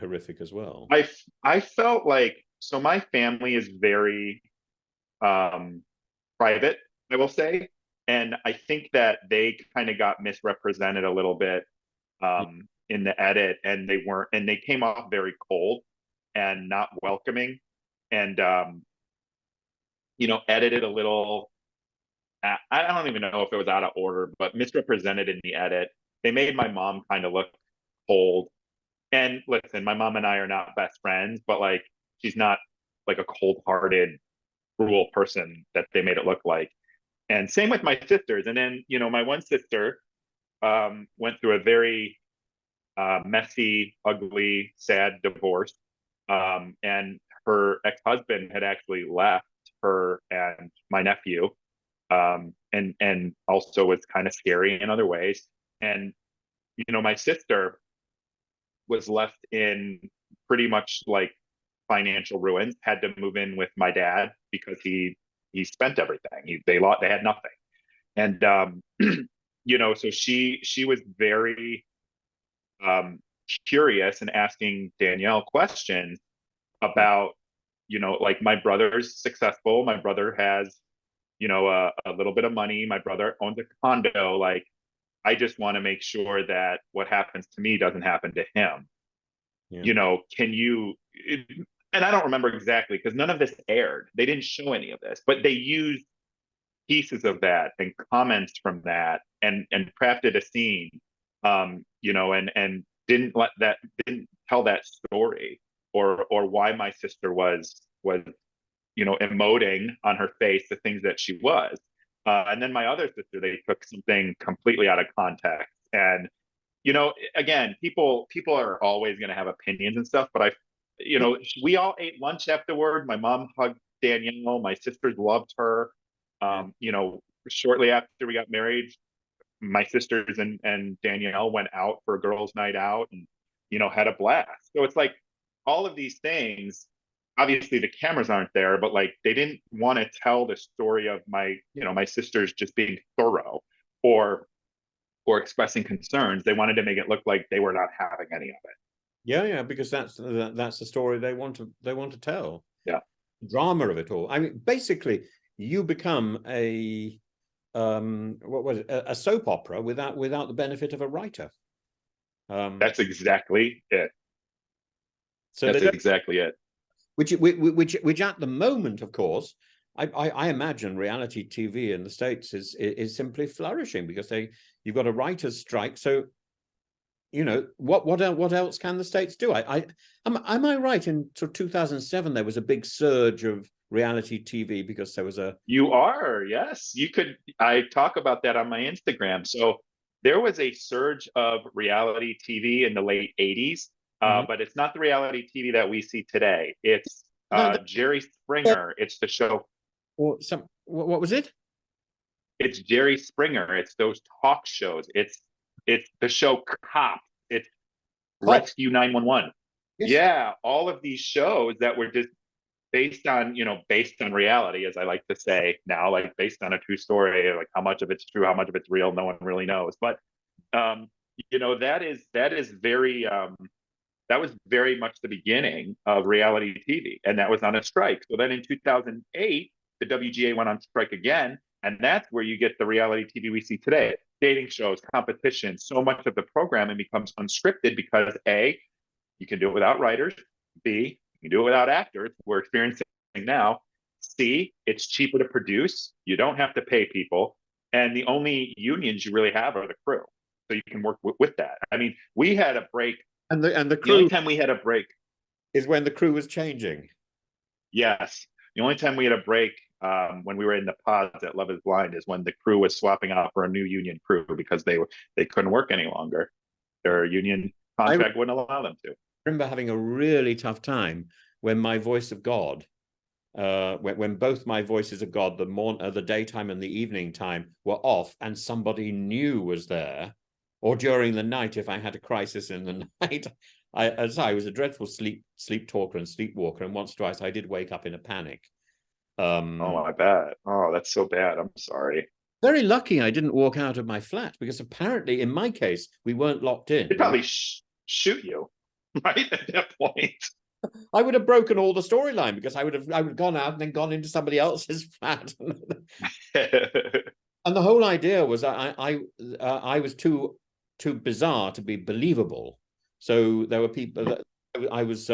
horrific as well? I felt like, so my family is very um, private, I will say, and I think that they kind of got misrepresented a little bit in the edit, and they came off very cold and not welcoming, and edited a little. I don't even know if it was out of order, but misrepresented in the edit. They made my mom kind of look cold. And listen, my mom and I are not best friends, but like she's not like a cold-hearted, cruel person that they made it look like. And same with my sisters. And then, my one sister went through a very messy, ugly, sad divorce. And her ex-husband had actually left her and my nephew, and also was kind of scary in other ways. And my sister was left in pretty much like financial ruins. Had to move in with my dad because he spent everything. They had nothing, and so she was very um, curious and asking Danielle questions about, like, my brother's successful. My brother has, a little bit of money. My brother owns a condo. Like, I just want to make sure that what happens to me doesn't happen to him. Yeah. Can you? And I don't remember exactly because none of this aired. They didn't show any of this, but they used pieces of that and comments from that and crafted a scene, and didn't tell that story, or why my sister was emoting on her face the things that she was. And then my other sister, they took something completely out of context. And again, people are always going to have opinions and stuff, but we all ate lunch afterward. My mom hugged Danielle. My sisters loved her. Yeah. Shortly after we got married, my sisters and Danielle went out for a girls' night out, and had a blast. So it's like all of these things obviously the cameras aren't there, but like they didn't want to tell the story of my, my sisters just being thorough or expressing concerns. They wanted to make it look like they were not having any of it. Yeah, because that's the story they want to tell. Yeah. Drama of it all. I mean, basically, you become a what was it? A soap opera without the benefit of a writer. That's exactly it. So that's exactly it. Which at the moment, of course, I imagine reality TV in the States is simply flourishing because you've got a writer's strike. So, what else can the States do? Am I right? In 2007, there was a big surge of reality TV because there was a. You are, yes. You could. I talk about that on my Instagram. So there was a surge of reality TV in the late '80s, but it's not the reality TV that we see today. It's Jerry Springer. It's the show. Or what was it? It's Jerry Springer. It's those talk shows. It's the show Cops. It's Rescue 911. Yes. Yeah, all of these shows that were just based on reality, as I like to say now, like based on a true story, like how much of it's true, how much of it's real, no one really knows. But that is very that was very much the beginning of reality TV, and that was on a strike. So then in 2008, the WGA went on strike again, and that's where you get the reality TV we see today. Dating shows, competition, so much of the programming becomes unscripted because A, you can do it without writers. B, you can do it without actors. We're experiencing now. C, it's cheaper to produce. You don't have to pay people. And the only unions you really have are the crew. So you can work with that. I mean, we had a break. And the crew. The only time we had a break is when the crew was changing. Yes. The only time we had a break when we were in the pods at Love is Blind is when the crew was swapping out for a new union crew because they couldn't work any longer. Their union contract wouldn't allow them to. I remember having a really tough time when my voice of God, when both my voices of God, the daytime and the evening time, were off, and somebody new was there, or during the night if I had a crisis in the night. I was a dreadful sleep talker and sleepwalker, and once or twice I did wake up in a panic. Oh, my bad. Oh, that's so bad. I'm sorry. Very lucky I didn't walk out of my flat, because apparently in my case we weren't locked in. They'd probably shoot you right at that point. I would have broken all the storyline, because I would have gone out and then gone into somebody else's flat. And the whole idea was I was too bizarre to be believable. So there were people that I was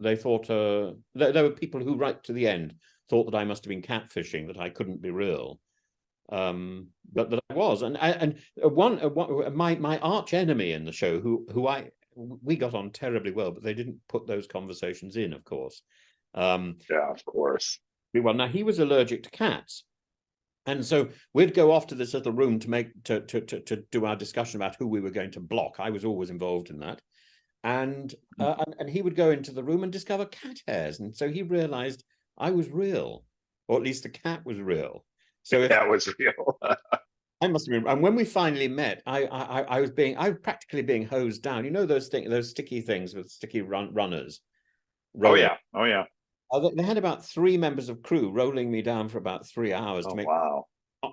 they thought there were people who right to the end thought that I must have been catfishing, that I couldn't be real, but that I was. And my arch enemy in the show, we got on terribly well, but they didn't put those conversations in, of course. Yeah, of course. Well, now he was allergic to cats, and so we'd go off to this little room to do our discussion about who we were going to block. I was always involved in that. And he would go into the room and discover cat hairs, and so he realized I was real, or at least the cat was real. So that was real. I must have been. And when we finally met, I was practically being hosed down. You know those sticky things with sticky runners. Rolling. Oh yeah. They had about 3 members of crew rolling me down for about 3 hours to make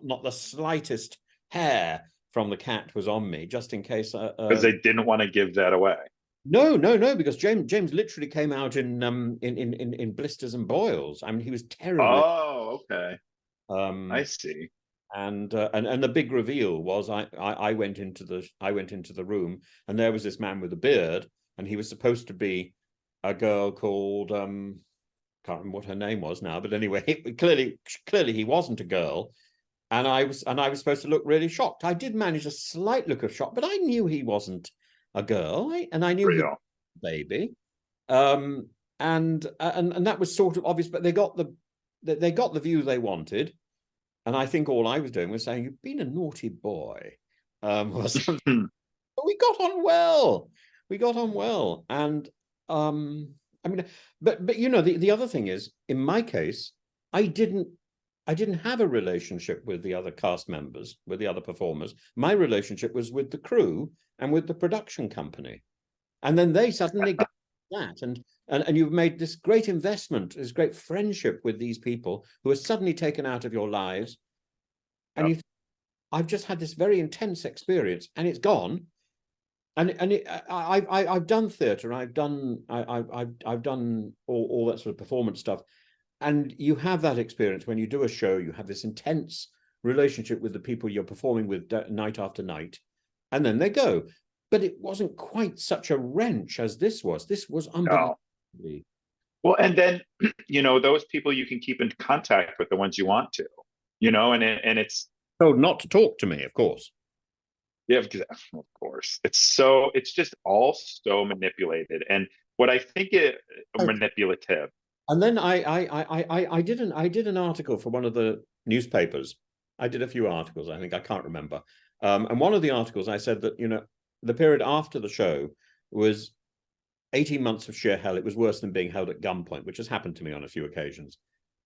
not the slightest hair from the cat was on me, just in case. Because they didn't want to give that away. No, because James literally came out in blisters and boils. I mean, he was terrible. Oh, okay. I see. And the big reveal was I went into the room, and there was this man with a beard, and he was supposed to be a girl called can't remember what her name was now, but anyway, clearly he wasn't a girl, and I was supposed to look really shocked. I did manage a slight look of shock, but I knew he wasn't a girl, and I knew he was a baby, and that was sort of obvious. But they got the view they wanted, and I think all I was doing was saying, "You've been a naughty boy," or something. But we got on well, and I mean, but the other thing is, in my case, I didn't have a relationship with the other cast members, with the other performers. My relationship was with the crew and with the production company. And then they suddenly got that. And you've made this great investment, this great friendship with these people who are suddenly taken out of your lives. And Yep. you, I've just had this very intense experience, and it's gone. I've done theatre, I've done all that sort of performance stuff, and you have that experience when you do a show. You have this intense relationship with the people you're performing with night after night, and then they go. But it wasn't quite such a wrench as this was. This was No. unbelievably. Well, and then, those people you can keep in contact with, the ones you want to, and it's, Told not to talk to me, of course. yeah, because of course it's just all so manipulated. And what I think it manipulative. And then I did an article for one of the newspapers. I did a few articles, I think, I can't remember. And one of the articles I said that, the period after the show was 18 months of sheer hell. It was worse than being held at gunpoint, which has happened to me on a few occasions.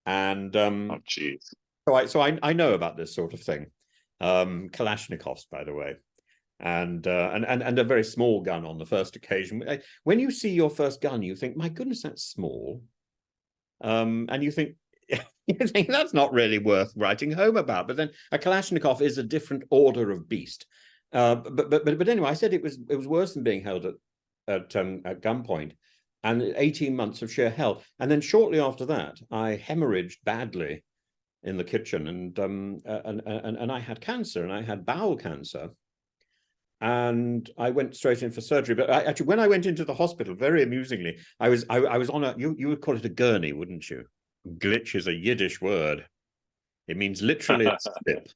And Oh, geez. so I know about this sort of thing. Kalashnikovs, by the way. And a very small gun on the first occasion. When you see your first gun, you think, my goodness, that's small. And you think that's not really worth writing home about. But then a Kalashnikov is a different order of beast. But anyway, I said it was worse than being held at gunpoint, and 18 months of sheer hell. And then shortly after that, I hemorrhaged badly in the kitchen, and I had cancer, and I had bowel cancer. And I went straight in for surgery. But actually, when I went into the hospital, very amusingly, I was on a, you would call it a gurney, wouldn't you? Glitch is a Yiddish word. It means literally a slip.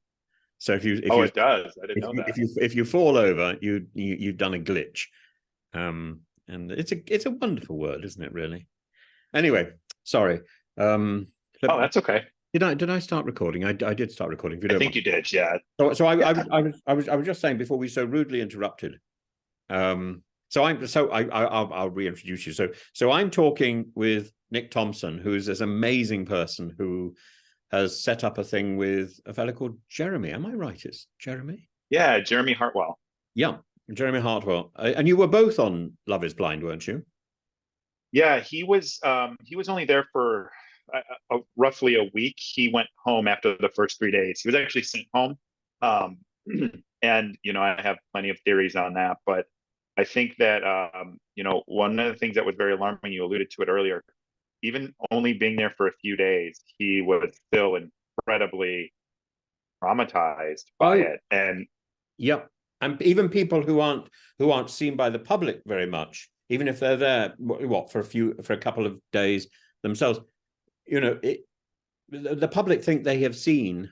So It does. I didn't know that. if you fall over, you've done a glitch. And it's a wonderful word, isn't it? Really. Anyway, sorry. That's okay. Did I start recording? I did start recording. If you I don't think mind. you did, yeah. So Yeah. I was just saying before we so rudely interrupted. I'll reintroduce you. So I'm talking with Nick Thompson, who's this amazing person who has set up a thing with a fellow called Jeremy. Am I right? It's Jeremy? Yeah, Jeremy Hartwell. Yeah, Jeremy Hartwell. And you were both on Love Is Blind, weren't you? Yeah, he was only there for roughly a week. He went home after the first 3 days. He was actually sent home. Um, and I have plenty of theories on that, but I think that one of the things that was very alarming, you alluded to it earlier, even only being there for a few days, he was still incredibly traumatized by it. And yep. And even people who aren't seen by the public very much, even if they're there for a couple of days themselves, the public think they have seen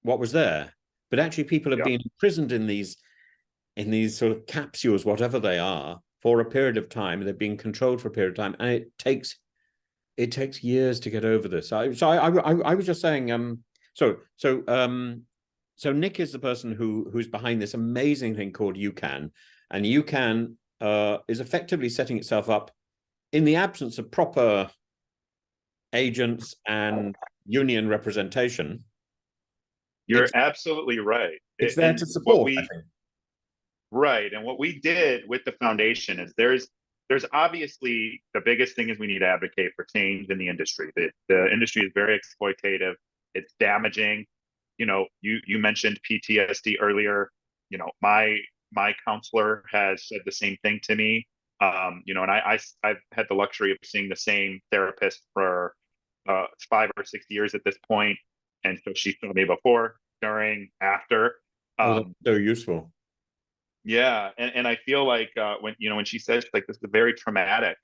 what was there, but actually people have yeah, been imprisoned in these sort of capsules, whatever they are, for a period of time. They're being controlled for a period of time, and it takes years to get over this. I was just saying, so Nick is the person who's behind this amazing thing called UCAN, and UCAN is effectively setting itself up in the absence of proper agents and union representation. you're absolutely right. It's there to support, I think. Right. And what we did with the foundation is there's obviously the biggest thing is we need to advocate for change in the industry. The industry is very exploitative. It's damaging. You mentioned PTSD earlier. My counselor has said the same thing to me. And I've had the luxury of seeing the same therapist for 5 or 6 years at this point. And so she saw me before, during, after. That's so useful. Yeah, and I feel like when she says like this is a very traumatic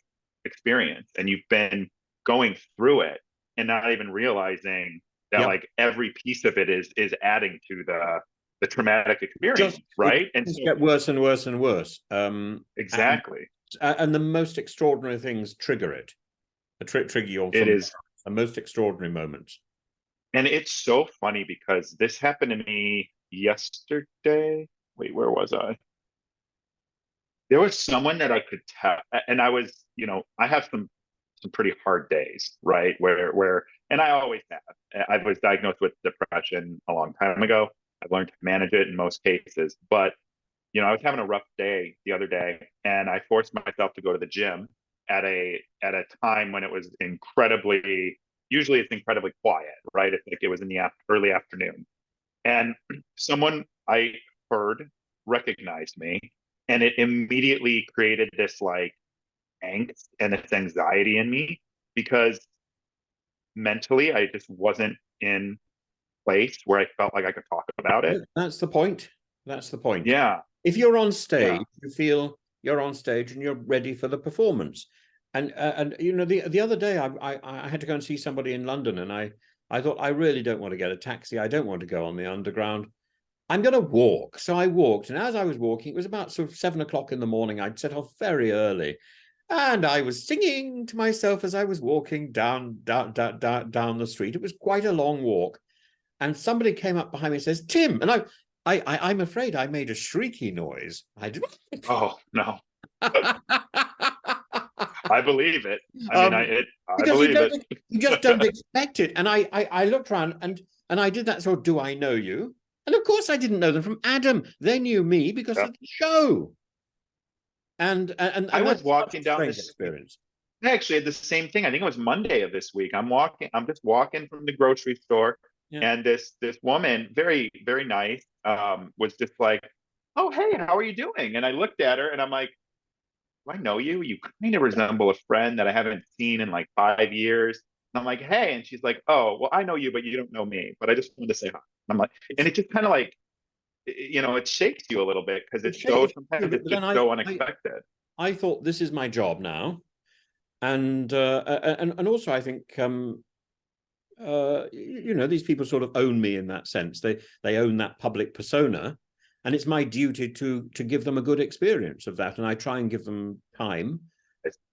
experience, and you've been going through it and not even realizing that like every piece of it is adding to the traumatic experience, right? And so get worse and worse and worse. Exactly. And the most extraordinary things trigger it. Trigger you. It is the most extraordinary moments. And it's so funny because this happened to me yesterday. Wait, where was I? There was someone that I could tell, and I was, I have some pretty hard days, right? And I always have. I was diagnosed with depression a long time ago. I've learned to manage it in most cases, but I was having a rough day the other day, and I forced myself to go to the gym. at a time when it was usually it's incredibly quiet, right? It's like it was in the early afternoon. And someone I heard recognized me, and it immediately created this like angst and this anxiety in me because mentally I just wasn't in place where I felt like I could talk about it. That's the point. That's the point. Yeah. If you're on stage, Yeah. you feel you're on stage and you're ready for the performance. And you know, the other day I had to go and see somebody in London, and I thought, I really don't want to get a taxi. I don't want to go on the underground. I'm going to walk. So I walked, and as I was walking, it was about sort of 7 o'clock in the morning. I'd set off very early, and I was singing to myself as I was walking down the street. It was quite a long walk, and somebody came up behind me and says, "Tim," and I'm afraid I made a shrieky noise. I did. Oh no. I believe it. I mean, I believe it. You just don't expect it. And I looked around and I did that sort of, do I know you? And of course I didn't know them from Adam. They knew me because of the show. And I was walking down this this experience. I actually had the same thing. I think it was Monday of this week. I'm just walking from the grocery store, and this woman, very, very nice, was just like, "Oh, hey, how are you doing?" And I looked at her and I'm like, "Do I know you? You kind of resemble a friend that I haven't seen in like 5 years." And I'm like, "Hey," and she's like, "Oh, well, I know you, but you don't know me. But I just wanted to say hi." And I'm like, and it just kind of like, it shakes you a little bit because sometimes it's just so unexpected. I thought, this is my job now. And also I think you know, these people sort of own me in that sense. They own that public persona, and it's my duty to give them a good experience of that, and I try and give them time.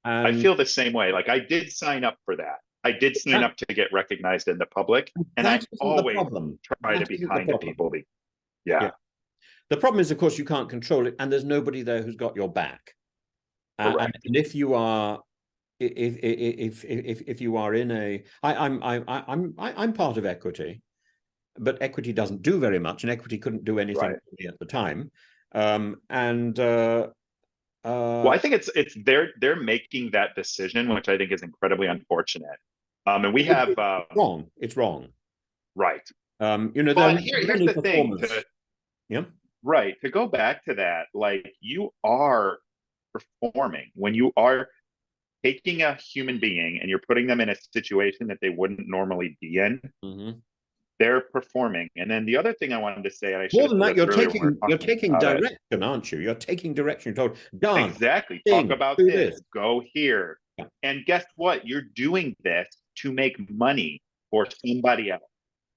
I feel the same way. Like I did sign up for that. I did sign up to get recognized in the public, and I always try to be kind to people. Yeah. The problem is, of course, you can't control it, and there's nobody there who's got your back. And if you are, if you are in a, I'm part of Equity, but Equity doesn't do very much, and Equity couldn't do anything at the time. Well, I think it's they're making that decision, which I think is incredibly unfortunate. And we have wrong. It's wrong. Right. You know, but here's the thing. Yeah. Right. To go back to that, like you are performing when you are taking a human being and you're putting them in a situation that they wouldn't normally be in. Mm-hmm. They're performing. And then the other thing I wanted to say, and I more than that, you're taking direction, aren't you? You're taking direction. You're told, dance, exactly. sing, talk about this, go here. Yeah. And guess what? You're doing this to make money for somebody else.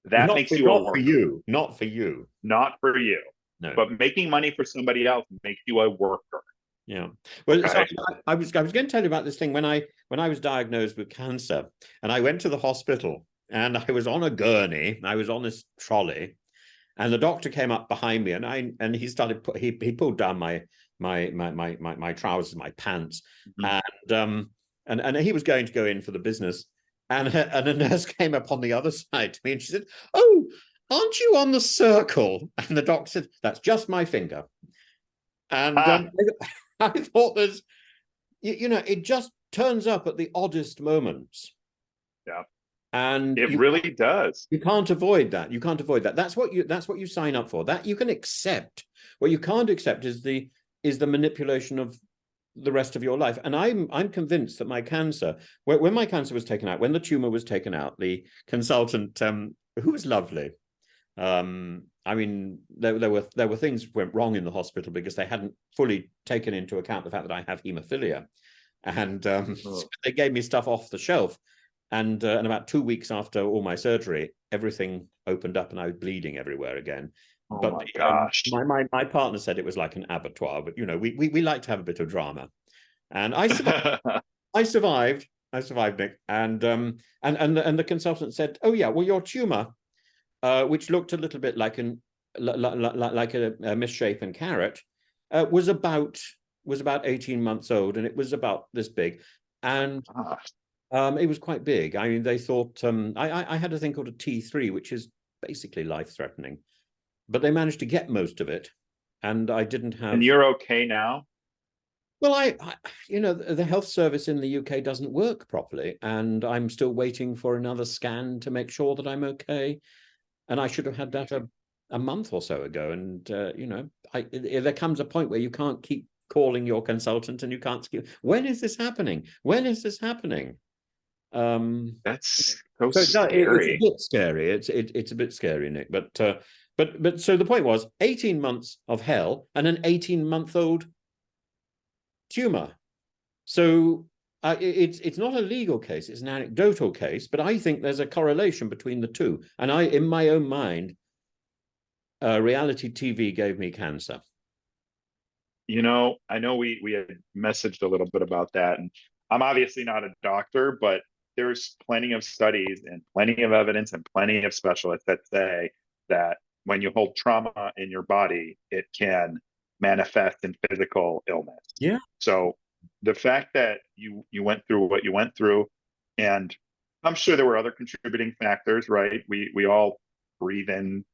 That makes you a worker. Not for you. Not for you. No. But making money for somebody else makes you a worker. Yeah. Well, okay. So I was going to tell you about this thing when I was diagnosed with cancer, and I went to the hospital, and I was on a gurney. I was on this trolley, and the doctor came up behind me, and he started he pulled down my trousers, my pants, mm-hmm. and he was going to go in for the business, and a nurse came up on the other side to me, and she said, "Oh, aren't you on the circle?" And the doctor said, "That's just my finger." And I thought there's, you know, it just turns up at the oddest moments. Yeah. And it really does. You can't avoid that. You can't avoid that. That's what you sign up for. That you can accept. What you can't accept is the manipulation of the rest of your life. And I'm convinced that my cancer, when my cancer was taken out, when the tumor was taken out, the consultant, who was lovely, I mean, there were things that went wrong in the hospital because they hadn't fully taken into account the fact that I have haemophilia, and so they gave me stuff off the shelf. And about 2 weeks after all my surgery, everything opened up and I was bleeding everywhere again. Oh but my gosh! My partner said it was like an abattoir, but you know, we like to have a bit of drama, and I survived. I survived, Nick. And the consultant said, "Oh yeah, well your tumor." Which looked a little bit like a misshapen carrot, was about 18 months old, and it was about this big, and it was quite big. I mean, they thought I had a thing called a T3, which is basically life-threatening, but they managed to get most of it, and I didn't have. And you're okay now? Well, you know, the health service in the UK doesn't work properly, and I'm still waiting for another scan to make sure that I'm okay. And I should have had that a month or so ago. And you know, there comes a point where you can't keep calling your consultant, and you can't keep. When is this happening? When is this happening? That's so So it's a scary. bit scary. It's a bit scary, Nick. But so the point was 18 months of hell and an 18-month-old tumor. So it's not a legal case, it's an anecdotal case, but I think there's a correlation between the two. And in my own mind, reality TV gave me cancer. You know, I know we had messaged a little bit about that, and I'm obviously not a doctor, but there's plenty of studies and plenty of evidence and plenty of specialists that say that when you hold trauma in your body, it can manifest in physical illness. Yeah. So the fact that you went through what you went through, and I'm sure there were other contributing factors, right? We all breathe in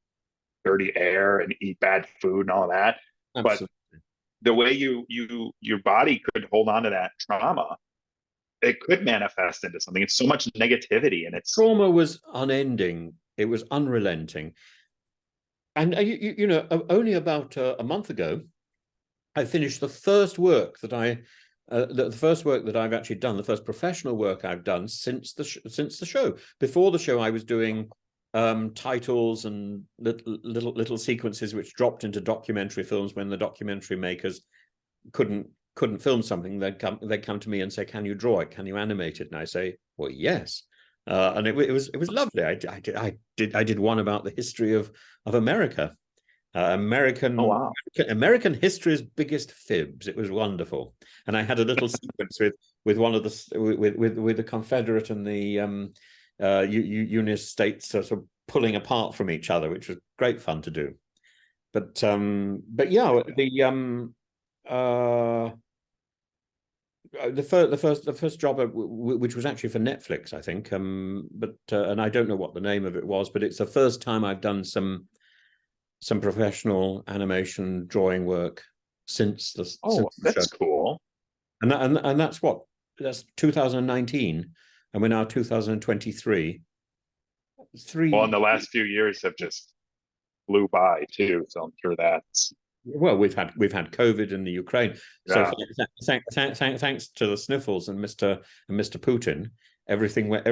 dirty air and eat bad food and all that. But Absolutely. the way your body could hold on to that trauma, it could manifest into something. It's so much negativity, and it's Trauma was unending. It was unrelenting. And you know, only about a month ago, I finished the first work that the first work that I've actually done, the first professional work I've done since the show. Before the show, I was doing titles and little sequences which dropped into documentary films when the documentary makers couldn't film something. They'd come to me and say, "Can you draw it? Can you animate it?" And I say, "Well, yes." And it was lovely. I did one about the history of America. oh wow. American history's biggest fibs. It was wonderful, and I had a little sequence with one of the with the Confederate and the Union states sort of pulling apart from each other, which was great fun to do. But yeah, the first job, which was actually for Netflix, I think. But and I don't know what the name of it was, but it's the first time I've done some professional animation drawing work since the That's show. cool. And that's 2019, and we're now 2023. Well, and 3 the last few years have just flew by too, so I'm sure that's Well, we've had COVID in the Ukraine, so yeah. thanks to the sniffles and Mr. Putin, everything went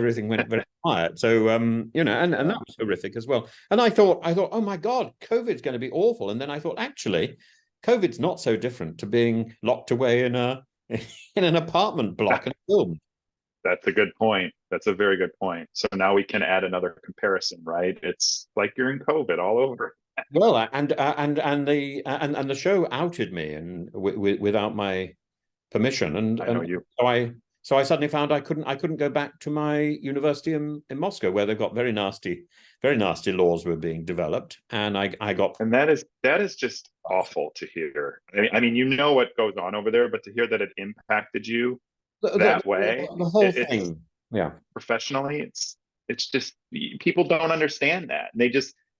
very quiet. So you know, and that was horrific as well. And I thought, oh my God, COVID's going to be awful. And then I thought, actually, COVID's not so different to being locked away in an apartment block and filmed. That's a good point. That's a very good point. So now we can add another comparison, right? It's like you're in COVID all over. Well, and the show outed me and without my permission, I know you. so I suddenly found I couldn't go back to my university in Moscow, where they've got very nasty laws were being developed, and I got. And that is just awful to hear. I mean, you know what goes on over there, but to hear that it impacted you that way, the whole it's thing. Yeah. professionally, it's just people don't understand that.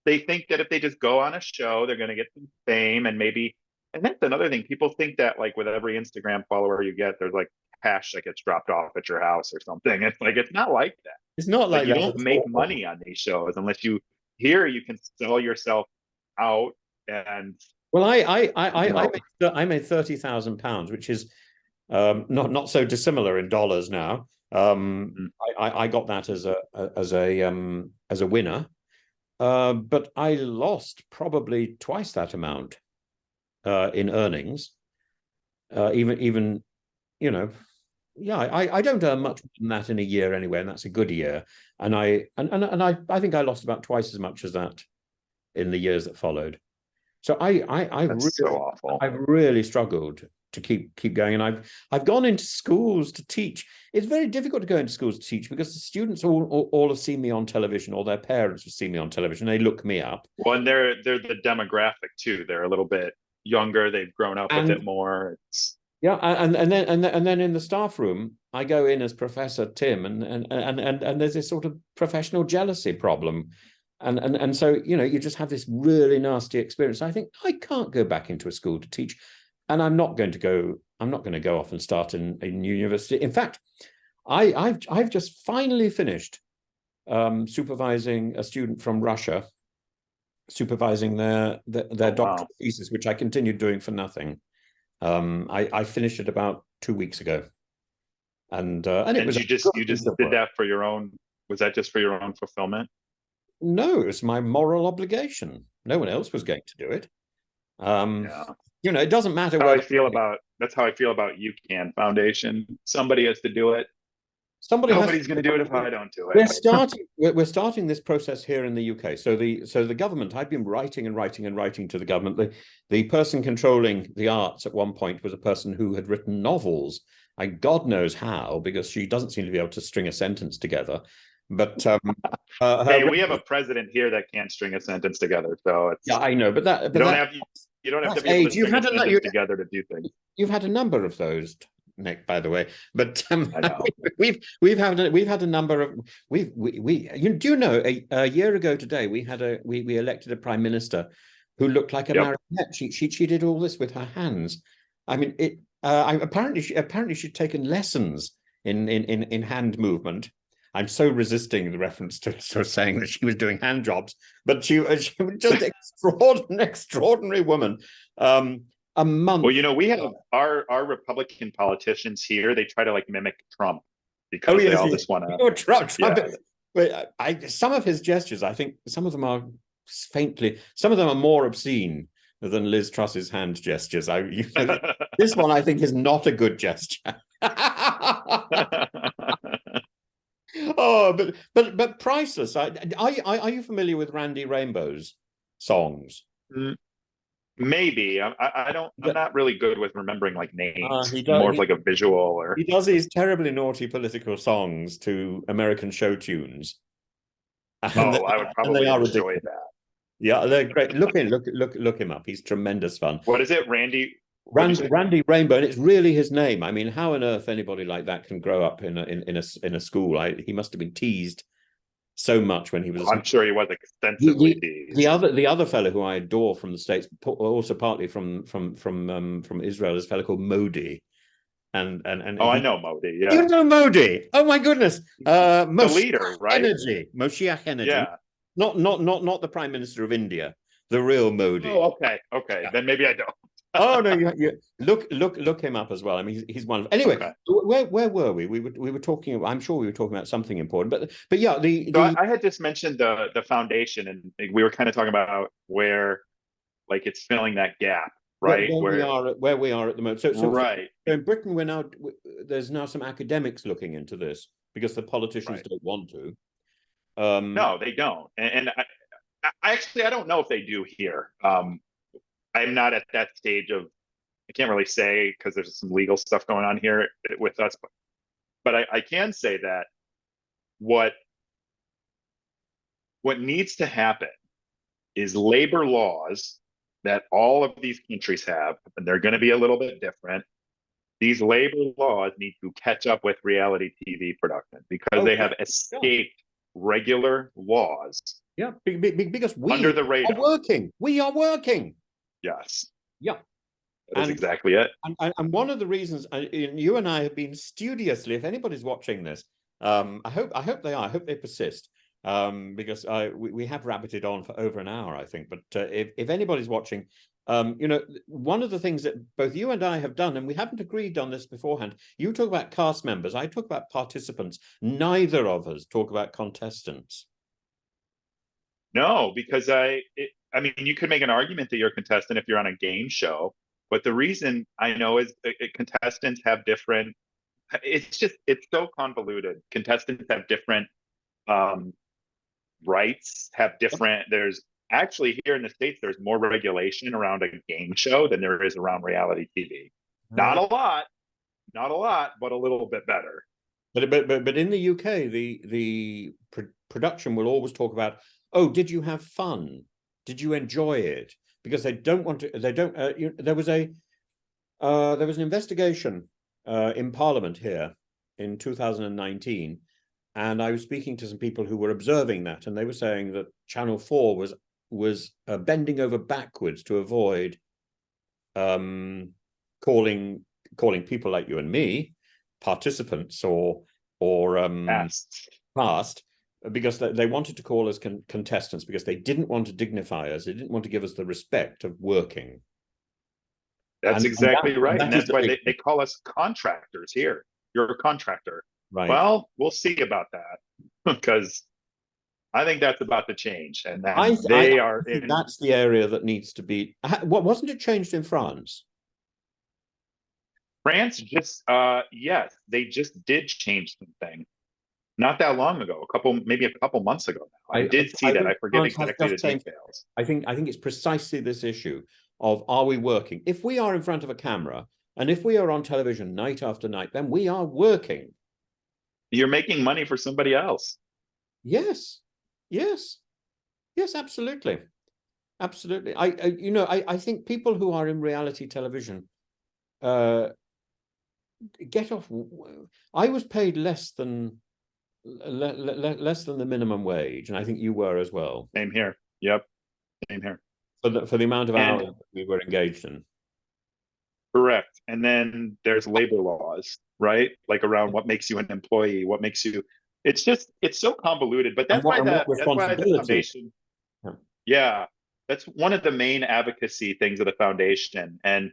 They think that if they just go on a show, they're going to get some fame and maybe. And that's another thing. People think that like with every Instagram follower you get, there's like cash that gets dropped off at your house or something. It's like it's not like that. It's not Like like you that don't at make all. money on these shows unless you you can sell yourself out and Well, you know I made £30,000, which is not so dissimilar in dollars now. mm, I got that as a winner, but I lost probably twice that amount in earnings. Even you know, yeah, I don't earn much more than that in a year anyway, and that's a good year. And I think I lost about twice as much as that in the years that followed. So that's so awful. I've really struggled to keep going, and I've gone into schools to teach. It's very difficult to go into schools to teach because the students all have seen me on television, or their parents have seen me on television. They look me up, Well, and they're the demographic too. They're a little bit younger. They've grown up a bit and more. It's yeah, and then in the staff room, I go in as Professor Tim, and there's this sort of professional jealousy problem. And so, you know, you just have this really nasty experience. I think I can't go back into a school to teach, and I'm not going to go. I'm not going to go off and start in university. In fact, I've just finally finished supervising a student from Russia, supervising their doctoral thesis, which I continued doing for nothing. I finished it about 2 weeks ago, and it was you just did that for your own. Was that just for your own fulfillment? No, it was my moral obligation. No one else was going to do it. Yeah. It doesn't matter How whether that's how I feel about UCAN Foundation. Somebody has to do it. somebody has Nobody's going to do it if I don't do it. We're starting this process here in the UK. So the government, I've been writing and writing and writing to the government. The person controlling the arts at one point was a person who had written novels. And God knows how, because she doesn't seem to be able to string a sentence together. But hey, we have a president here that can't string a sentence together. So it's, yeah, I know, but you don't have to be able to string a sentence together to do things. You've had a number of those, Nick, by the way. But I know. we've had a number of do you know a year ago today we elected a prime minister who looked like a marionette. She did all this with her hands. I mean, apparently she'd taken lessons in hand movement. I'm so resisting the reference to sort of saying that she was doing hand jobs, but she was just extraordinary woman. A month. Well, we have our Republican politicians here. They try to like mimic Trump because they all just want to. Trump. But some of his gestures, I think, some of them are more obscene than Liz Truss's hand gestures. This one, I think, is not a good gesture. Oh, but priceless. Are you familiar with Randy Rainbow's songs? Maybe I don't. I'm not really good with remembering like names. More of like a visual. Or he does these terribly naughty political songs to American show tunes. I would probably enjoy that. Yeah, they're great. Look him up. He's tremendous fun. What is it, Randy Rainbow, and it's really his name. I mean, how on earth anybody like that can grow up in a school? He must have been teased so much when he was. I'm sure he was extensively teased. The other fellow who I adore from the States, also partly from Israel, is a fellow called Modi. And I know Modi. Yeah, you know Modi. Oh my goodness, the leader, right? Moshiach Energy. Yeah, not the Prime Minister of India, the real Modi. Oh, okay. Yeah. Then maybe I don't. Oh no! You look him up as well. I mean, he's wonderful. Anyway, okay. Where were we? We were talking. I'm sure we were talking about something important. But yeah, I had just mentioned the foundation, and we were kind of talking about where, like, it's filling that gap, right? Where we are at the moment. So right. So in Britain, there's now some academics looking into this because the politicians don't want to. No, they don't, and I actually don't know if they do here. I'm not at that stage of, I can't really say because there's some legal stuff going on here with us, but I can say that what needs to happen is labor laws that all of these countries have, and they're going to be a little bit different. These labor laws need to catch up with reality TV production because they have escaped regular laws. Yeah, because we under the radar. We are working. Yes. Yeah. That's exactly it. And one of the reasons you and I have been studiously, if anybody's watching this, I hope they are. I hope they persist, because we have rabbited on for over an hour, I think. But if anybody's watching, one of the things that both you and I have done, and we haven't agreed on this beforehand. You talk about cast members. I talk about participants. Neither of us talk about contestants. No, because I mean, you could make an argument that you're a contestant if you're on a game show, but the reason I know is contestants have different. It's so convoluted. Contestants have different rights. Have different. There's actually here in the States, there's more regulation around a game show than there is around reality TV. Not a lot, but a little bit better. But in the UK, the production will always talk about, oh, did you have fun? Did you enjoy it? Because they don't want to. They don't. There was an investigation in Parliament here in 2019, and I was speaking to some people who were observing that, and they were saying that Channel 4 was bending over backwards to avoid calling calling people like you and me participants or Past. past, because they wanted to call us contestants because they didn't want to dignify us. They didn't want to give us the respect of working. That's exactly right. And that is that's the why big they call us contractors here. You're a contractor. right. Well, we'll see about that because I think that's about to change. And then I they are think in that's the area that needs to be. What wasn't it changed in France? France just yes, they just did change something not that long ago, maybe a couple months ago now. I did see I that. think I forget France has exactly just the changed. details. I think it's precisely this issue of, are we working? If we are in front of a camera and if we are on television night after night, then we are working. You're making money for somebody else. Yes, yes, yes, absolutely, absolutely. I think people who are in reality television uh, get off. I was paid less than the minimum wage, and I think you were as well. Same here. Yep. Same here. For the amount of hours And we were engaged in. correct. And then there's labor laws, right? Like around what makes you an employee, what makes you. It's so convoluted. But And what that's why the responsibility? foundation. Yeah. Yeah, that's one of the main advocacy things of the foundation. And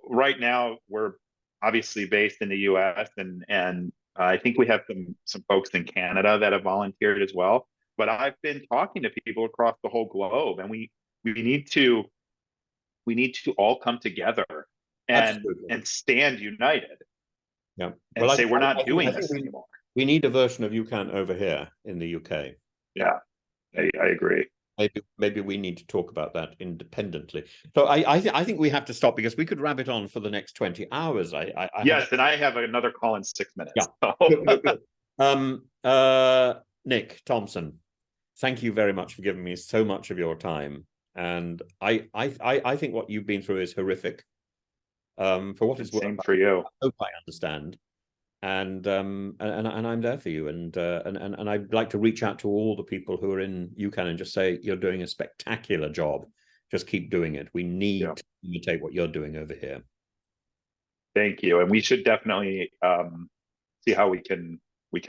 right now we're obviously based in the U.S. and I think we have some folks in Canada that have volunteered as well. But I've been talking to people across the whole globe, and we need to all come together and Absolutely. stand united Yeah. and Well, say we're not I doing think this anymore. we need a version of UCAN over here in the UK. Yeah, I agree. Maybe we need to talk about that independently. So I think we have to stop because we could rabbit on for the next 20 hours. I have. Yes, and I have another call in 6 minutes. Yeah. So. Good. Nick Thompson, thank you very much for giving me so much of your time. And I think what you've been through is horrific. For what it's worth, Same for you. I hope I understand. And I'm there for you. And I'd like to reach out to all the people who are in UCAN and just say, you're doing a spectacular job. Just keep doing it. We need to imitate what you're doing over here. Thank you. And we should definitely see how we can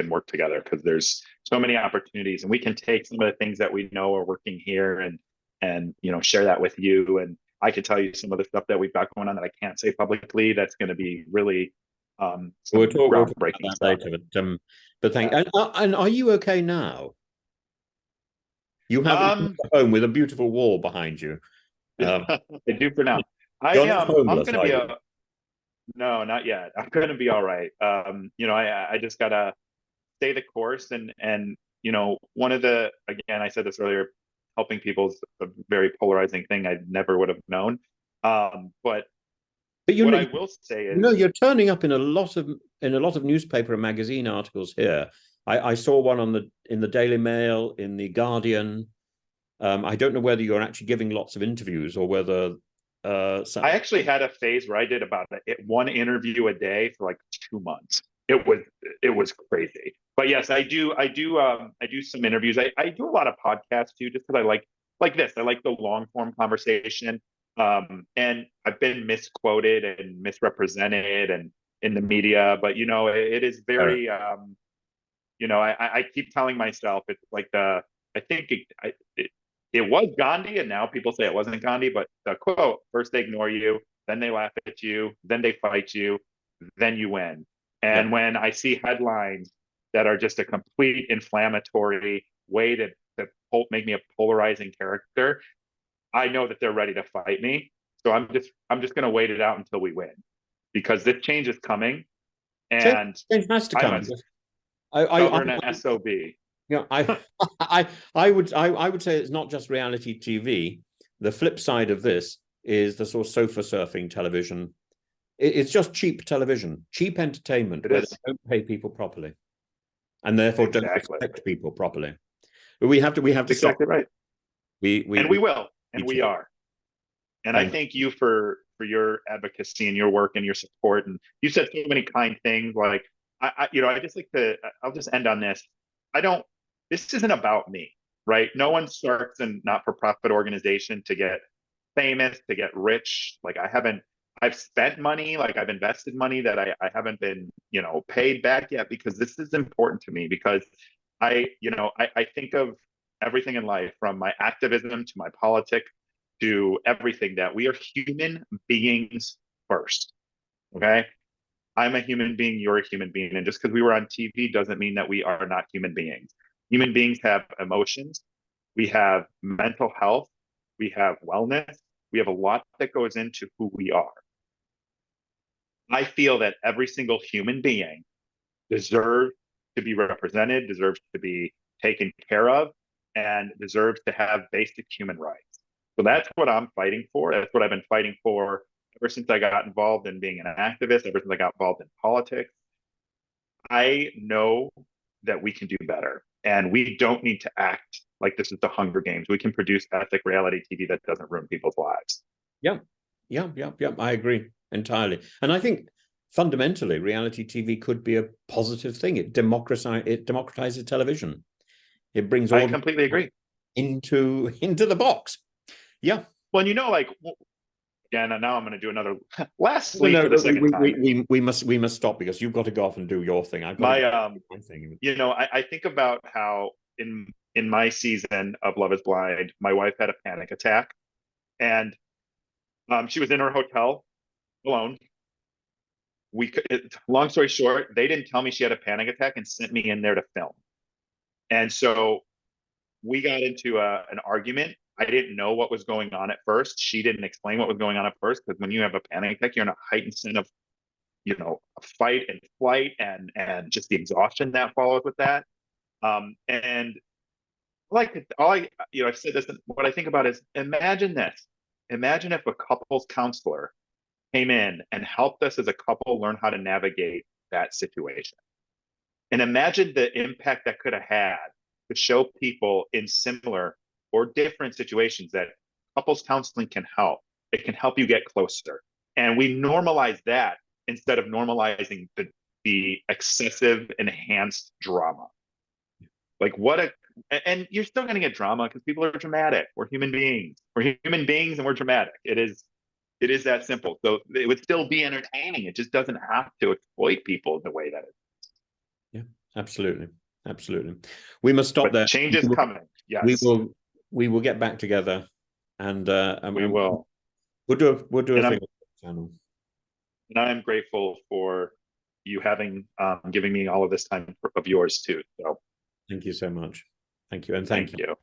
work together, because there's so many opportunities, and we can take some of the things that we know are working here and share that with you. And I could tell you some of the stuff that we've got going on that I can't say publicly. That's going to be really we'll talk groundbreaking about stuff. that later. But thank you. And are you okay now? You have a home with a beautiful wall behind you. I do for now. You're not I'm homeless, going to are be you? no, not yet. I'm going to be all right. I just gotta stay the course, and one of the, again, I said this earlier, helping people is a very polarizing thing I never would have known. But what I will say is, you're turning up in a lot of newspaper and magazine articles here. I saw one in the Daily Mail, in the Guardian. I don't know whether you're actually giving lots of interviews or whether I actually had a phase where I did about one interview a day for like 2 months. It was crazy. But yes, I do some interviews. I do a lot of podcasts too, just because I like this. I like the long form conversation. And I've been misquoted and misrepresented and in the media, but it is very I keep telling myself it's like I think it was Gandhi, and now people say it wasn't Gandhi, but the quote: first they ignore you, then they laugh at you, then they fight you, then you win. And when I see headlines that are just a complete inflammatory way to make me a polarizing character, I know that they're ready to fight me. So I'm just going to wait it out until we win, because this change is coming, and change has to come. I'm a stubborn SOB. I would say it's not just reality TV. The flip side of this is the sort of sofa surfing television. It's just cheap television, cheap entertainment, where they don't pay people properly, and therefore don't respect people properly. But we have to exactly stop. Right. We will, and we are. And I thank you for your advocacy and your work and your support. And you said so many kind things. Like I just like to. I'll just end on this. This isn't about me, right? No one starts a not-for-profit organization to get famous, to get rich. Like I've spent money, like I've invested money that I haven't been, paid back yet, because this is important to me, because I think of everything in life, from my activism to my politics to everything, that we are human beings first. Okay. I'm a human being, you're a human being. And just because we were on TV doesn't mean that we are not human beings. Human beings have emotions, we have mental health, we have wellness, we have a lot that goes into who we are. I feel that every single human being deserves to be represented, deserves to be taken care of, and deserves to have basic human rights. So that's what I'm fighting for. That's what I've been fighting for ever since I got involved in being an activist, ever since I got involved in politics. I know that we can do better, and we don't need to act like this is the Hunger Games. We can produce ethic reality TV that doesn't ruin people's lives. Yeah, yeah. I agree entirely. And I think fundamentally, reality TV could be a positive thing. It democratizes television. It brings I all completely agree. into the box. Yeah. Well, like, again, and now I'm going to do another Well, lastly no, for the second time. we must stop, because you've got to go off and do your thing. I've got My to do my thing. I think about how in my season of Love Is Blind, my wife had a panic attack, and she was in her hotel alone. Long story short, they didn't tell me she had a panic attack and sent me in there to film. And so we got into an argument. I didn't know what was going on at first. She didn't explain what was going on at first, because when you have a panic attack, you're in a heightened sense of, a fight and flight, and just the exhaustion that follows with that. And I've said this, and what I think about is, imagine this. Imagine if a couples counselor came in and helped us as a couple learn how to navigate that situation. And imagine the impact that could have had to show people in similar or different situations that couples counseling can help. It can help you get closer. And we normalize that instead of normalizing the excessive, enhanced drama. Like, and you're still going to get drama because people are dramatic. We're human beings. We're human beings and we're dramatic. It is that simple. So it would still be entertaining. It just doesn't have to exploit people the way that it is. Yeah, absolutely. We must stop there. Change is coming. We Yes. will get back together, and We will. We'll do a And thing on the channel. I'm grateful for you having giving me all of this time of yours too. So thank you so much. Thank you, and thank you.